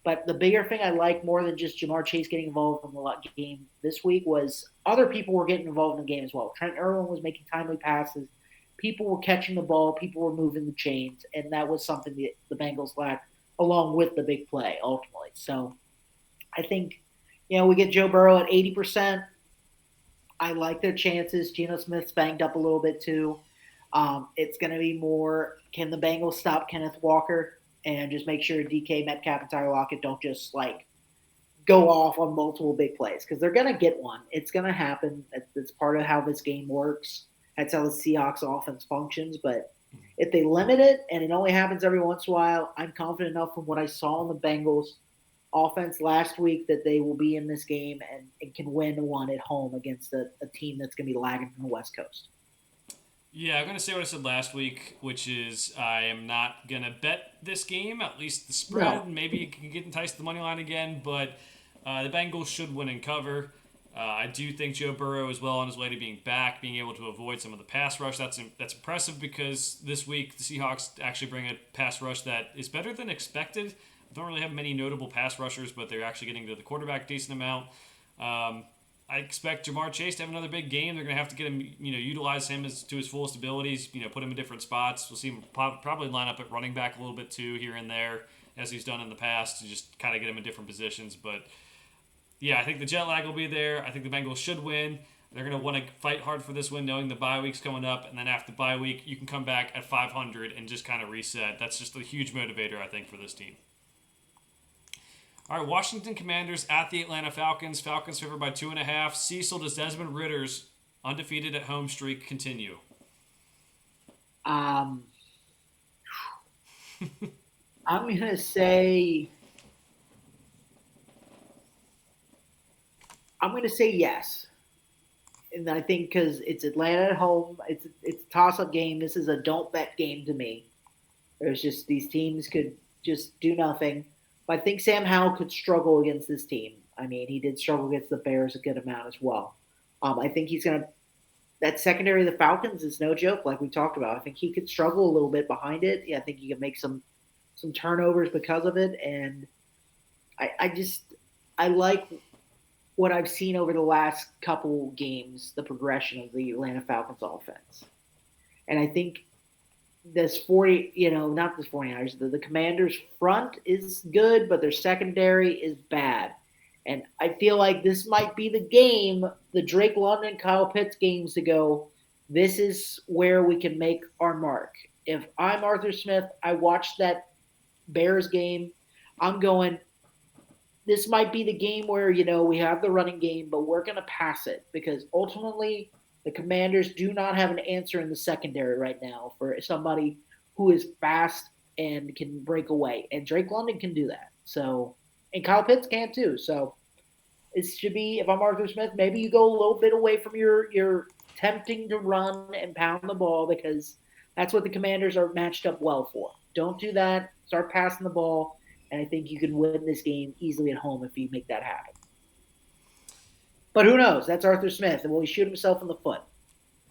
But the bigger thing I like more than just Jamar Chase getting involved in the game this week was other people were getting involved in the game as well. Trent Irwin was making timely passes. People were catching the ball. People were moving the chains. And that was something that the Bengals lacked along with the big play ultimately. So I think, we get Joe Burrow at 80%. I like their chances. Geno Smith's banged up a little bit too. It's going to be more can the Bengals stop Kenneth Walker and just make sure DK Metcalf and Tyler Lockett don't just like go off on multiple big plays because they're going to get one. It's going to happen. It's part of how this game works. That's how the Seahawks offense functions. But if they limit it and it only happens every once in a while, I'm confident enough from what I saw in the Bengals offense last week that they will be in this game and can win one at home against a team that's going to be lagging from the West Coast. Yeah, I'm going to say what I said last week, which is I am not going to bet this game, at least the spread. No. Maybe you can get enticed to the money line again, but the Bengals should win and cover. I do think Joe Burrow is well on his way to being back, being able to avoid some of the pass rush. That's impressive because this week the Seahawks actually bring a pass rush that is better than expected. Don't really have many notable pass rushers, but they're actually getting to the quarterback a decent amount. I expect Jamar Chase to have another big game. They're going to have to get him, utilize him to his fullest abilities. Put him in different spots. We'll see him probably line up at running back a little bit too here and there, as he's done in the past, to just kind of get him in different positions. But yeah, I think the jet lag will be there. I think the Bengals should win. They're going to want to fight hard for this win, knowing the bye week's coming up, and then after the bye week, you can come back at 500 and just kind of reset. That's just a huge motivator, I think, for this team. All right, Washington Commanders at the Atlanta Falcons. Falcons favored by 2.5. Cecil, does Desmond Ritter's undefeated at home streak continue? Um, I'm gonna say yes, and I think because it's Atlanta at home, it's a toss-up game. This is a don't bet game to me. There's just these teams could just do nothing. But I think Sam Howell could struggle against this team. I mean, he did struggle against the Bears a good amount as well. I think he's going to – that secondary of the Falcons is no joke, like we talked about. I think he could struggle a little bit behind it. Yeah, I think he could make some turnovers because of it. And I like what I've seen over the last couple games, the progression of the Atlanta Falcons offense. And I think this 40, not this 49ers, the Commanders front is good, but their secondary is bad. And I feel like this might be the game, the Drake London, Kyle Pitts games to go. This is where we can make our mark. If I'm Arthur Smith, I watched that Bears game. I'm going, this might be the game where, we have the running game, but we're going to pass it because ultimately the Commanders do not have an answer in the secondary right now for somebody who is fast and can break away. And Drake London can do that. So, and Kyle Pitts can too. So it should be, if I'm Arthur Smith, maybe you go a little bit away from your tempting to run and pound the ball because that's what the Commanders are matched up well for. Don't do that. Start passing the ball, and I think you can win this game easily at home if you make that happen. But who knows? That's Arthur Smith, and will he shoot himself in the foot?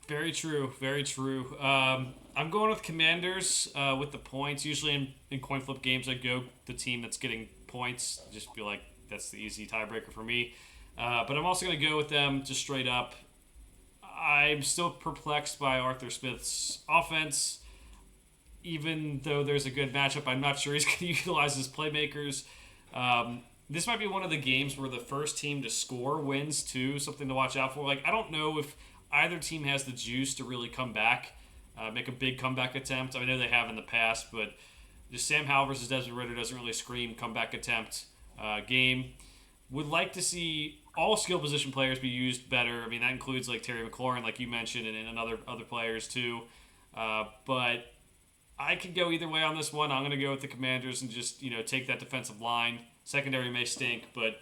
Very true. Very true. I'm going with Commanders with the points. Usually in coin flip games, I go the team that's getting points. Just feel like that's the easy tiebreaker for me. But I'm also going to go with them just straight up. I'm still perplexed by Arthur Smith's offense. Even though there's a good matchup, I'm not sure he's going to utilize his playmakers. This might be one of the games where the first team to score wins too. Something to watch out for. Like I don't know if either team has the juice to really come back, make a big comeback attempt. I know they have in the past, but just Sam Howell versus Desmond Ritter doesn't really scream comeback attempt game. Would like to see all skill position players be used better. I mean that includes like Terry McLaurin, like you mentioned, and other players too. But I could go either way on this one. I'm going to go with the Commanders and just take that defensive line. Secondary may stink, but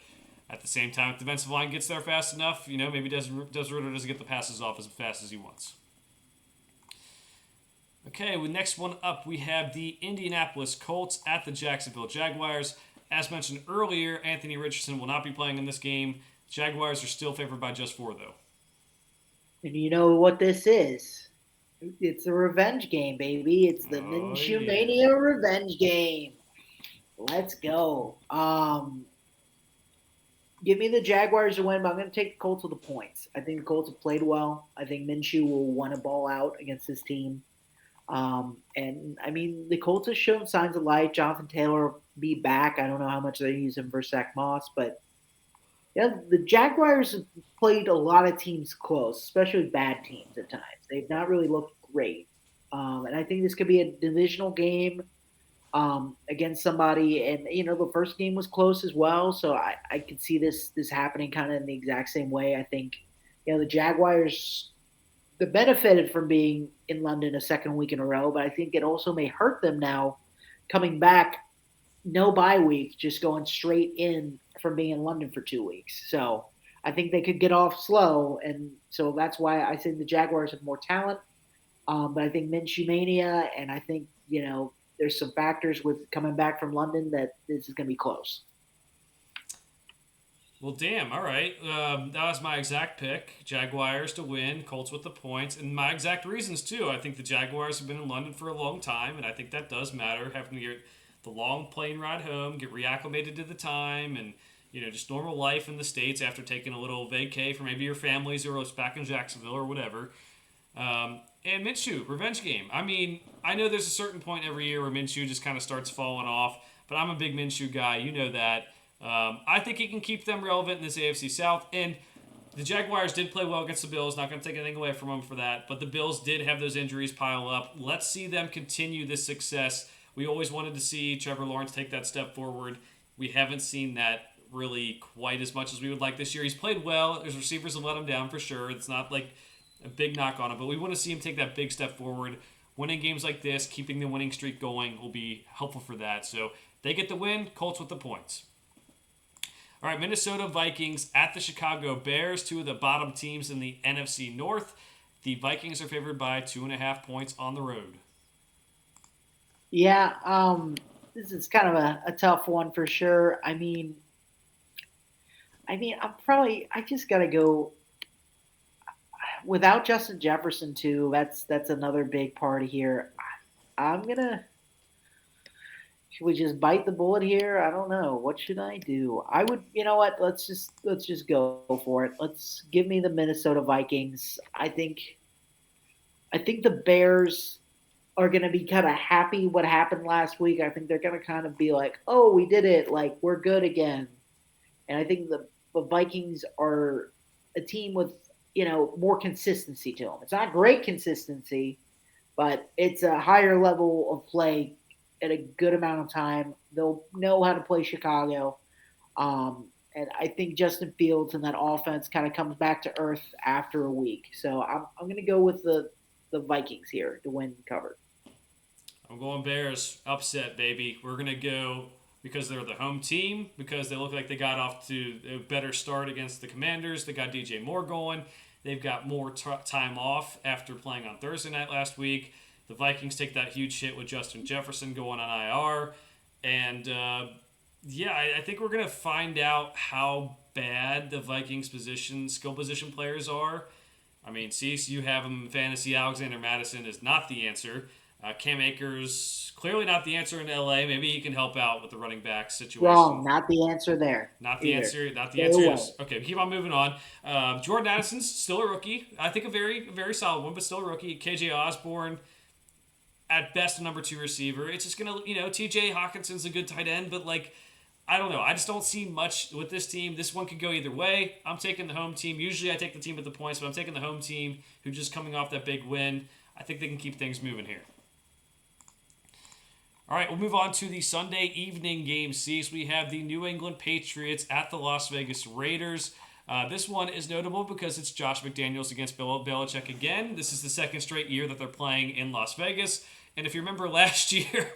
at the same time, if the defensive line gets there fast enough, maybe Desmond Ritter doesn't get the passes off as fast as he wants. Okay, well, next one up, we have the Indianapolis Colts at the Jacksonville Jaguars. As mentioned earlier, Anthony Richardson will not be playing in this game. Jaguars are still favored by just 4, though. And you know what this is? It's a revenge game, baby. It's the Oh, Minshew yeah. Mania revenge game. Let's go. Give me the Jaguars to win, but I'm going to take the Colts with the points. I think the Colts have played well. I think Minshew will want to ball out against this team. And I mean, the Colts have shown signs of life. Jonathan Taylor will be back. I don't know how much they use him for Zach Moss, but yeah, the Jaguars have played a lot of teams close, especially bad teams at times. They've not really looked great. And I think this could be a divisional game against somebody. And the first game was close as well, so I could see this happening kind of in the exact same way. I think the Jaguars they benefited from being in London a second week in a row, but I think it also may hurt them now coming back, no bye week, just going straight in from being in London for 2 weeks. So I think they could get off slow, and so that's why I think the Jaguars have more talent. But I think Minshew mania, and I think there's some factors with coming back from London that this is going to be close. Well, damn. All right. That was my exact pick. Jaguars to win, Colts with the points, and my exact reasons too. I think the Jaguars have been in London for a long time, and I think that does matter. Having to get the long plane ride home, get reacclimated to the time, and just normal life in the States after taking a little vacay for maybe your families or was back in Jacksonville or whatever. And Minshew, revenge game. I mean, I know there's a certain point every year where Minshew just kind of starts falling off, but I'm a big Minshew guy. You know that. I think he can keep them relevant in this AFC South. And the Jaguars did play well against the Bills. Not going to take anything away from them for that. But the Bills did have those injuries pile up. Let's see them continue this success. We always wanted to see Trevor Lawrence take that step forward. We haven't seen that really quite as much as we would like this year. He's played well. His receivers have let him down for sure. It's not like a big knock on him, but we want to see him take that big step forward. Winning games like this, keeping the winning streak going will be helpful for that. So they get the win, Colts with the points. All right, Minnesota Vikings at the Chicago Bears, two of the bottom teams in the NFC North. The Vikings are favored by 2.5 points on the road. Yeah, this is kind of a tough one for sure. I just got to go without Justin Jefferson too. That's another big part of here. I'm gonna. Should we just bite the bullet here? I don't know. What should I do? I would. You know what? Let's just go for it. Let's give me the Minnesota Vikings. I think I think the Bears are going to be kind of happy what happened last week. I think they're going to kind of be like, "Oh, we did it! Like we're good again." And I think the Vikings are a team with more consistency to them. It's not great consistency, but it's a higher level of play at a good amount of time. They'll know how to play Chicago. And I think Justin Fields and that offense kind of comes back to earth after a week. So I'm going to go with the Vikings here to win cover. I'm going Bears. Upset, baby. We're going to go because they're the home team, because they look like they got off to a better start against the Commanders. They got DJ Moore going. They've got more time off after playing on Thursday night last week. The Vikings take that huge hit with Justin Jefferson going on IR. And yeah, I think we're going to find out how bad the Vikings skill position players are. I mean, Cease, you have him in fantasy. Alexander Madison is not the answer. Cam Akers, clearly not the answer in LA. Maybe he can help out with the running back situation. Wrong. Not the answer there Not the either. answer. Not the Stay answer away. is okay. Keep on moving on. Jordan Addison's still a rookie. I think a very solid one, but still a rookie. KJ Osborne, at best, a number two receiver. It's just gonna, T.J. Hawkinson's a good tight end, but like, I don't know. I just don't see much with this team. This one could go either way. I'm taking the home team. Usually, I take the team with the points, but I'm taking the home team who just coming off that big win. I think they can keep things moving here. All right, we'll move on to the Sunday evening game. Cease, we have the New England Patriots at the Las Vegas Raiders. This one is notable because it's Josh McDaniels against Bill Belichick again. This is the second straight year that they're playing in Las Vegas. And if you remember last year,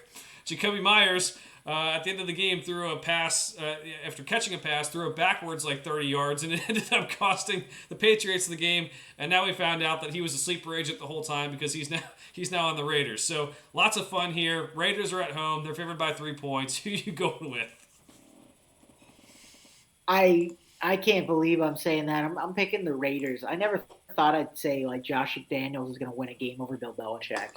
Jacoby Myers, at the end of the game, threw a pass, after catching a pass, threw it backwards like 30 yards, and it ended up costing the Patriots the game. And now we found out that he was a sleeper agent the whole time because he's now on the Raiders. So lots of fun here. Raiders are at home. They're favored by 3 points. Who are you going with? I can't believe I'm saying that. I'm picking the Raiders. I never thought I'd say like Josh McDaniels is going to win a game over Bill Belichick,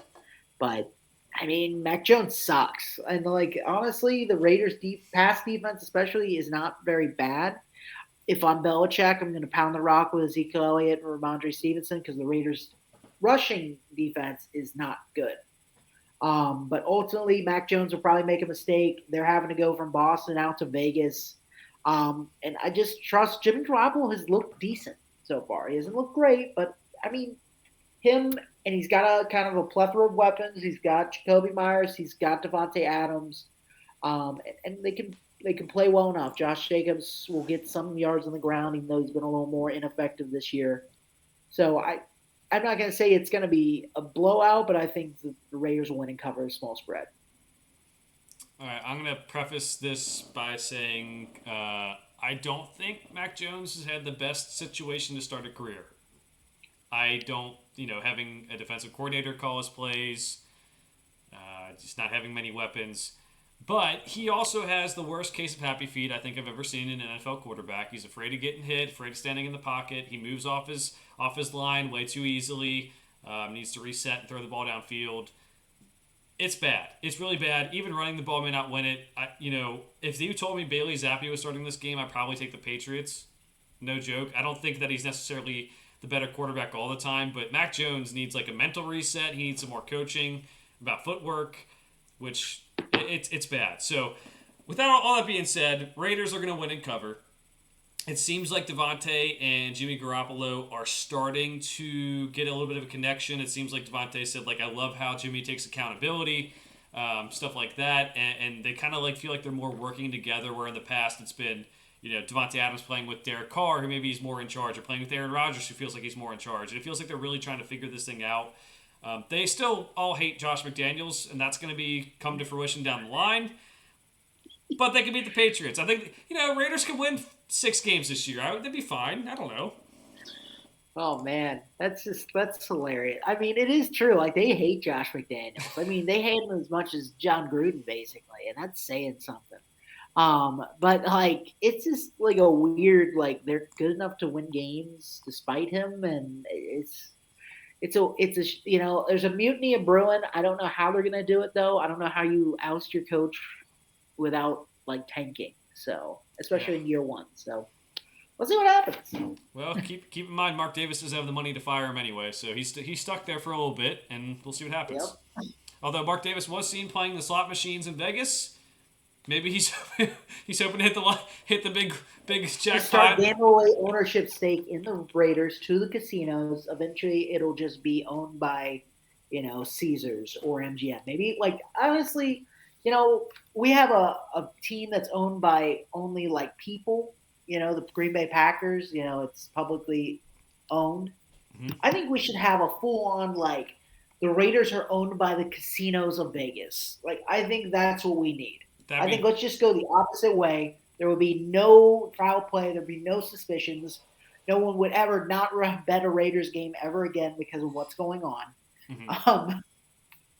but I mean Mac Jones sucks, and like honestly, the Raiders' pass defense especially is not very bad. If I'm Belichick, I'm going to pound the rock with Ezekiel Elliott and Ramondre Stevenson because the Raiders' rushing defense is not good. But ultimately, Mac Jones will probably make a mistake. They're having to go from Boston out to Vegas. And I just trust Jimmy Garoppolo has looked decent so far. He hasn't looked great, but I mean, him and he's got a kind of a plethora of weapons. He's got Jacoby Myers. He's got Devontae Adams. And they can play well enough. Josh Jacobs will get some yards on the ground, even though he's been a little more ineffective this year. So I'm not going to say it's going to be a blowout, but I think the Raiders will win and cover a small spread. All right, I'm going to preface this by saying I don't think Mac Jones has had the best situation to start a career. I don't, having a defensive coordinator call his plays, just not having many weapons. But he also has the worst case of happy feet I think I've ever seen in an NFL quarterback. He's afraid of getting hit, afraid of standing in the pocket. He moves off his line way too easily. Needs to reset and throw the ball downfield. It's bad. It's really bad. Even running the ball may not win it. If you told me Bailey Zappi was starting this game, I'd probably take the Patriots. No joke. I don't think that he's necessarily the better quarterback all the time, but Mac Jones needs like a mental reset. He needs some more coaching about footwork, which it's bad. So, with all that being said, Raiders are going to win and cover. It seems like Devontae and Jimmy Garoppolo are starting to get a little bit of a connection. It seems like Devontae said, I love how Jimmy takes accountability, stuff like that. And they kind of feel like they're more working together, where in the past it's been, Devontae Adams playing with Derek Carr, who maybe he's more in charge, or playing with Aaron Rodgers, who feels like he's more in charge. And it feels like they're really trying to figure this thing out. They still all hate Josh McDaniels, and that's going to come to fruition down the line. But they can beat the Patriots. I think, Raiders could win 6 games this year. They'd be fine. I don't know. Oh man, that's hilarious. I mean, it is true. Like they hate Josh McDaniels. I mean, they hate him as much as John Gruden, basically, and that's saying something. But it's just like a weird. They're good enough to win games despite him, and it's a there's a mutiny in brewing. I don't know how they're gonna do it though. I don't know how you oust your coach without tanking. So Yeah. especially in year one. So We'll see what happens. Well, keep in mind, Mark Davis doesn't have the money to fire him anyway, so he's stuck there for a little bit, and we'll see what happens. Yep. Although Mark Davis was seen playing the slot machines in Vegas, maybe he's he's hoping to hit the big Just start jackpot. giving away ownership stake in the Raiders to the casinos. Eventually, it'll just be owned by, Caesars or MGM. Maybe, like, honestly, we have a team that's owned by only like people. The Green Bay Packers. It's publicly owned. Mhm. I think we should have a full on like the Raiders are owned by the casinos of Vegas. Like I think that's what we need. That'd I think be let's just go the opposite way. There would be no foul play. There'd be no suspicions. No one would ever not bet a Raiders game ever again because of what's going on. mhm. Um,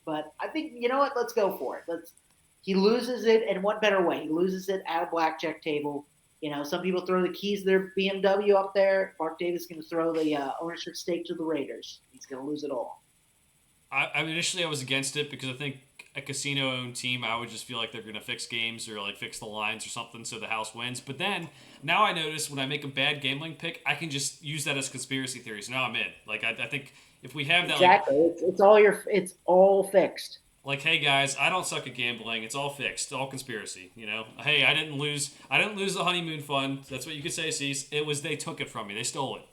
but I think you know what? Let's go for it. Let's. He loses it, and what better way? He loses it at a blackjack table. Some people throw the keys to their BMW up there. Mark Davis is going to throw the ownership stake to the Raiders. He's going to lose it all. Initially I was against it because I think a casino-owned team, I would just feel like they're going to fix games or like fix the lines or something so the house wins. But then now I notice when I make a bad gambling pick, I can just use that as conspiracy theories. Now I'm in. Like I think if we have that, Exactly. It's all fixed. hey guys, I don't suck at gambling. It's all fixed, all conspiracy. Hey, I didn't lose. I didn't lose the honeymoon fund. That's what you could say, Cease. It was they took it from me. They stole it.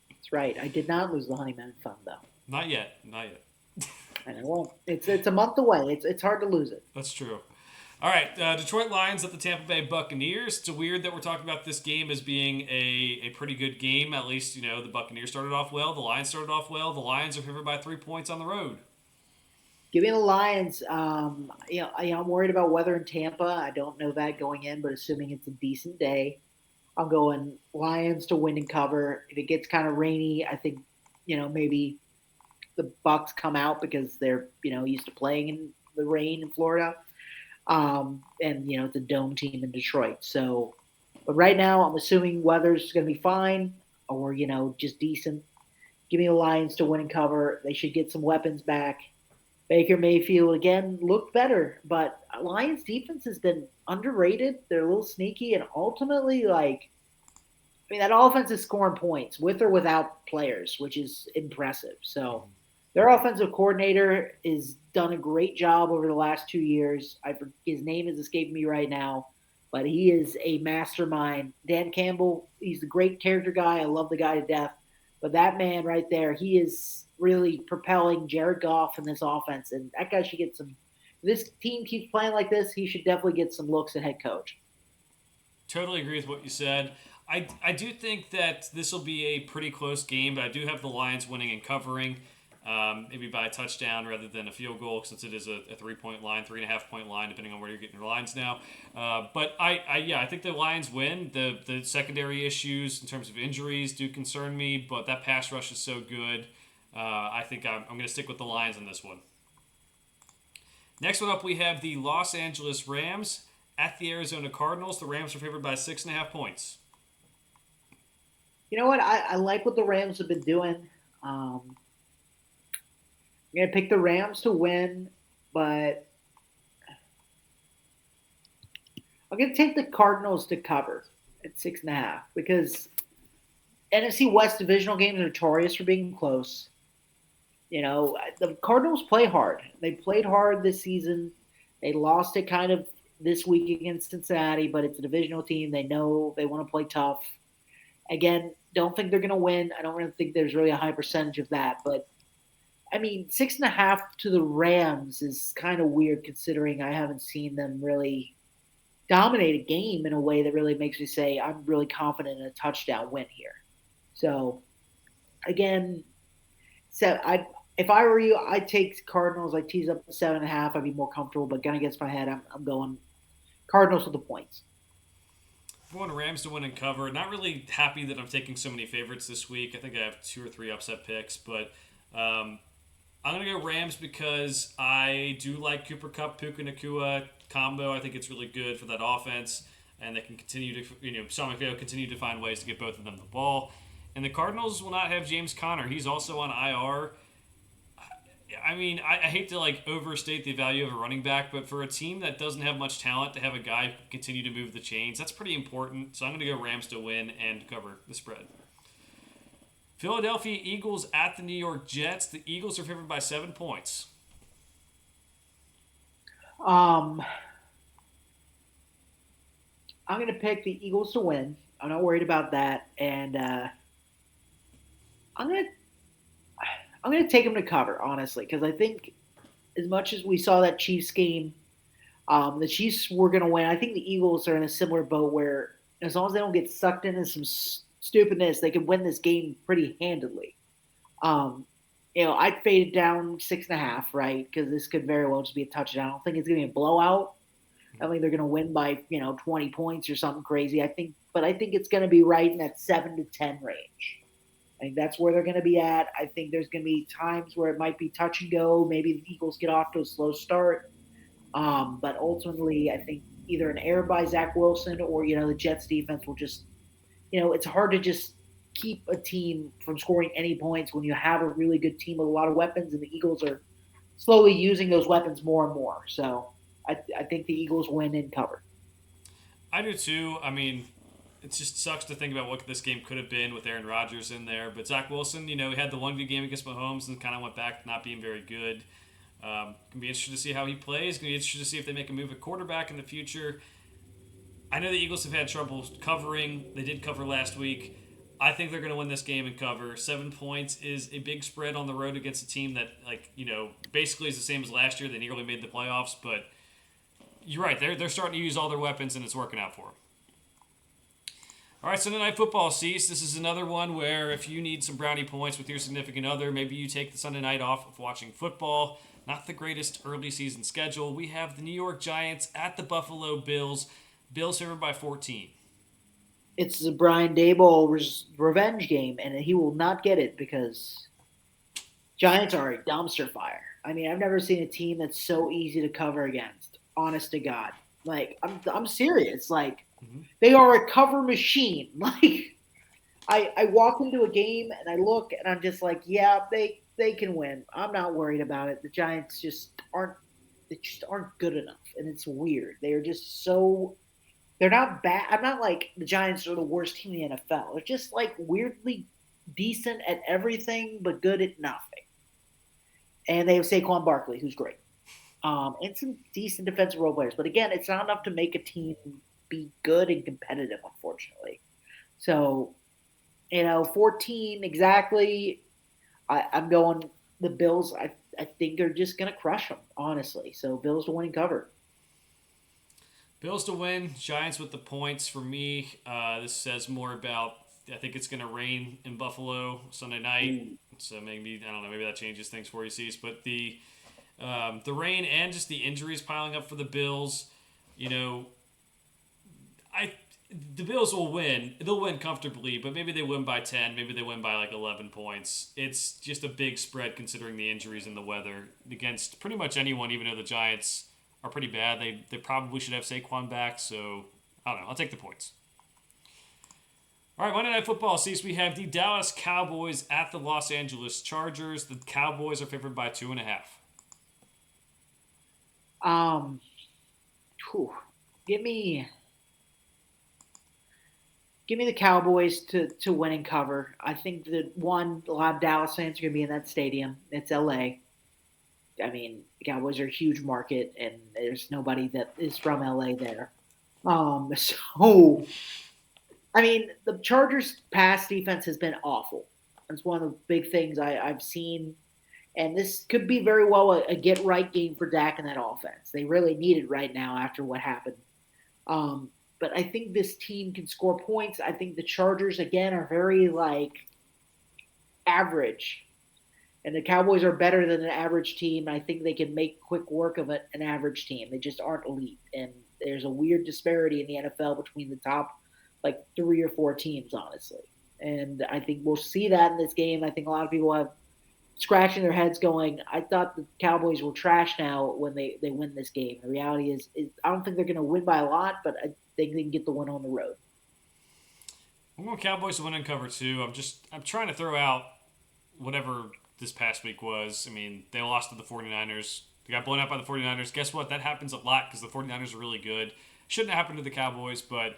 That's right. I did not lose the honeymoon fund though. Not yet. Not yet. And I won't. It's a month away. It's hard to lose it. That's true. All right, Detroit Lions at the Tampa Bay Buccaneers. It's weird that we're talking about this game as being a pretty good game. At least, the Buccaneers started off well. The Lions started off well. The Lions are favored by 3 points on the road. Give me the Lions. I'm worried about weather in Tampa. I don't know that going in, but assuming it's a decent day, I'm going Lions to win and cover. If it gets kind of rainy, I think maybe the Bucks come out because they're used to playing in the rain in Florida, and it's a dome team in Detroit. So, but right now I'm assuming weather's going to be fine or just decent. Give me the Lions to win and cover. They should get some weapons back. Baker Mayfield again looked better, but Lions defense has been underrated. They're a little sneaky, and ultimately, that offense is scoring points with or without players, which is impressive. So their offensive coordinator has done a great job over the last 2 years. His name is escaping me right now, but he is a mastermind. Dan Campbell, he's a great character guy. I love the guy to death. But that man right there, he is really propelling Jared Goff in this offense, and that guy should get some. If this team keeps playing like this, he should definitely get some looks at head coach. Totally agree with what you said. I do think that this will be a pretty close game, but I do have the Lions winning and covering, maybe by a touchdown rather than a field goal, since it is a 3 point line, 3.5 point line, depending on where you're getting your lines now. But I think the Lions win. The secondary issues in terms of injuries do concern me, but that pass rush is so good. I think I'm going to stick with the Lions in this one. Next one up, we have the Los Angeles Rams at the Arizona Cardinals. The Rams are favored by 6.5 points. You know what? I like what the Rams have been doing. I'm going to pick the Rams to win, but I'm going to take the Cardinals to cover at 6.5 because NFC West divisional games are notorious for being close. The Cardinals play hard. They played hard this season. They lost it kind of this week against Cincinnati, but it's a divisional team. They know they want to play tough. Again, don't think they're going to win. I don't really think there's really a high percentage of that. But, 6.5 to the Rams is kind of weird considering I haven't seen them really dominate a game in a way that really makes me say I'm really confident in a touchdown win here. So, again, if I were you, I'd take Cardinals. I'd tease up to 7.5. I'd be more comfortable. But gun against my head, I'm going Cardinals with the points. I'm going Rams to win and cover. Not really happy that I'm taking so many favorites this week. I think I have 2 or 3 upset picks, but I'm going to go Rams because I do like Cooper Kupp, Puka Nakua combo. I think it's really good for that offense, and they can continue to, Sean McVay continue to find ways to get both of them the ball. And the Cardinals will not have James Conner. He's also on IR. I mean, I hate to like overstate the value of a running back, but for a team that doesn't have much talent, to have a guy who can continue to move the chains, that's pretty important. So I'm going to go Rams to win and cover the spread. Philadelphia Eagles at the New York Jets. The Eagles are favored by 7 points. Um, I'm going to pick the Eagles to win. I'm not worried about that, and I'm going to I'm going to take them to cover, honestly, because I think as much as we saw that Chiefs game, the Chiefs were going to win. I think the Eagles are in a similar boat where as long as they don't get sucked into some stupidness, they could win this game pretty handily. Um, I'd fade it down 6.5, right? Because this could very well just be a touchdown. I don't think it's going to be a blowout. I don't think they're going to win by 20 points or something crazy. I think it's going to be right in that 7 to 10 range. I think that's where they're going to be at. I think there's going to be times where it might be touch and go. Maybe the Eagles get off to a slow start. But ultimately, I think either an error by Zach Wilson or the Jets defense will just it's hard to just keep a team from scoring any points when you have a really good team with a lot of weapons, and the Eagles are slowly using those weapons more and more. So I think the Eagles win and cover. I do too. I mean, it just sucks to think about what this game could have been with Aaron Rodgers in there. But Zach Wilson, he had the one good game against Mahomes and kind of went back to not being very good. Gonna be interested to see how he plays. Gonna be interested to see if they make a move at quarterback in the future. I know the Eagles have had trouble covering. They did cover last week. I think they're going to win this game and cover. 7 points is a big spread on the road against a team that, basically is the same as last year. They nearly made the playoffs, but you're right. They're starting to use all their weapons, and it's working out for them. All right, Sunday Night Football, Cease. This is another one where if you need some brownie points with your significant other, maybe you take the Sunday night off of watching football. Not the greatest early season schedule. We have the New York Giants at the Buffalo Bills. Bills favored by 14. It's the Brian Daboll revenge game, and he will not get it because Giants are a dumpster fire. I mean, I've never seen a team that's so easy to cover against. Honest to God, like I'm serious. Like they are a cover machine. Like I walk into a game and I look and I'm just like, yeah, they can win. I'm not worried about it. The Giants just aren't. They just aren't good enough, and it's weird. They are just so. They're not bad. I'm not like the Giants are the worst team in the NFL. They're just like weirdly decent at everything, but good at nothing. And they have Saquon Barkley, who's great, and some decent defensive role players. But again, it's not enough to make a team be good and competitive, unfortunately. So, 14 exactly. I'm going the Bills. I think they're just going to crush them, honestly. So, Bills to win and cover. Bills to win, Giants with the points for me. This says more about. I think it's going to rain in Buffalo Sunday night, so maybe I don't know. Maybe that changes things for you, Cease. But the rain and just the injuries piling up for the Bills. The Bills will win. They'll win comfortably, but maybe they win by 10. Maybe they win by like 11 points. It's just a big spread considering the injuries and the weather against pretty much anyone. Even though the Giants are pretty bad. They probably should have Saquon back, so I don't know. I'll take the points. All right, Monday Night Football. Cease. We have the Dallas Cowboys at the Los Angeles Chargers. The Cowboys are favored by 2.5. Whew. Give me the Cowboys to win and cover. I think that a lot of Dallas fans are going to be in that stadium. It's LA. I mean, the Cowboys are a huge market, and there's nobody that is from LA there. So, I mean, the Chargers' pass defense has been awful. It's one of the big things I've seen, and this could be very well a get-right game for Dak and that offense. They really need it right now after what happened. But I think this team can score points. I think the Chargers, again, are very, average. And the Cowboys are better than an average team. I think they can make quick work of an average team. They just aren't elite. And there's a weird disparity in the NFL between the top, 3 or 4 teams, honestly. And I think we'll see that in this game. I think a lot of people have scratching their heads going, I thought the Cowboys were trash now when they win this game. The reality is I don't think they're going to win by a lot, but I think they can get the win on the road. I'm going Cowboys to win and cover too. I'm trying to throw out whatever this past week was. I mean, they lost to the 49ers. They got blown out by the 49ers. Guess what? That happens a lot because the 49ers are really good. Shouldn't have happened to the Cowboys, but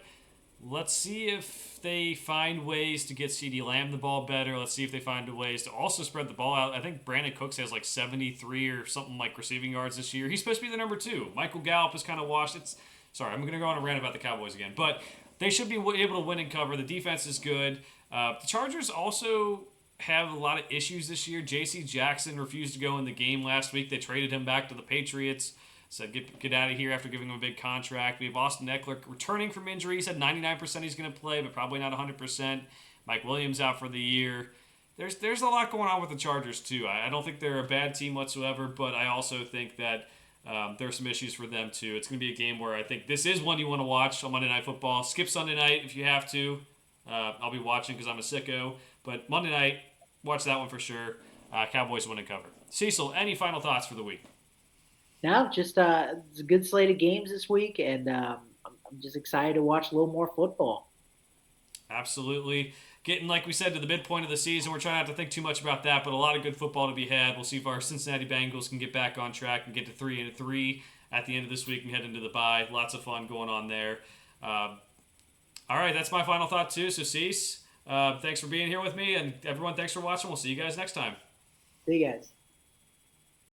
let's see if they find ways to get CeeDee Lamb the ball better. Let's see if they find ways to also spread the ball out. I think Brandon Cooks has like 73 or something like receiving yards this year. He's supposed to be the number 2. Michael Gallup is kind of washed. Sorry, I'm going to go on a rant about the Cowboys again. But they should be able to win and cover. The defense is good. The Chargers also have a lot of issues this year. J.C. Jackson refused to go in the game last week. They traded him back to the Patriots. Said get out of here after giving him a big contract. We have Austin Eckler returning from injury. He said 99% he's going to play, but probably not 100%. Mike Williams out for the year. There's a lot going on with the Chargers too. I don't think they're a bad team whatsoever, but I also think that there's some issues for them too. It's going to be a game where I think this is one you want to watch on Monday Night Football. Skip Sunday night if you have to. I'll be watching because I'm a sicko. But Monday night, watch that one for sure. Cowboys win and cover. Cecil, any final thoughts for the week? Now, just it's a good slate of games this week, and I'm just excited to watch a little more football. Absolutely. Getting, like we said, to the midpoint of the season. We're trying not to think too much about that, but a lot of good football to be had. We'll see if our Cincinnati Bengals can get back on track and get to 3-3 at the end of this week and head into the bye. Lots of fun going on there. All right, that's my final thought too. So, Cease, thanks for being here with me, and everyone, thanks for watching. We'll see you guys next time. See you guys.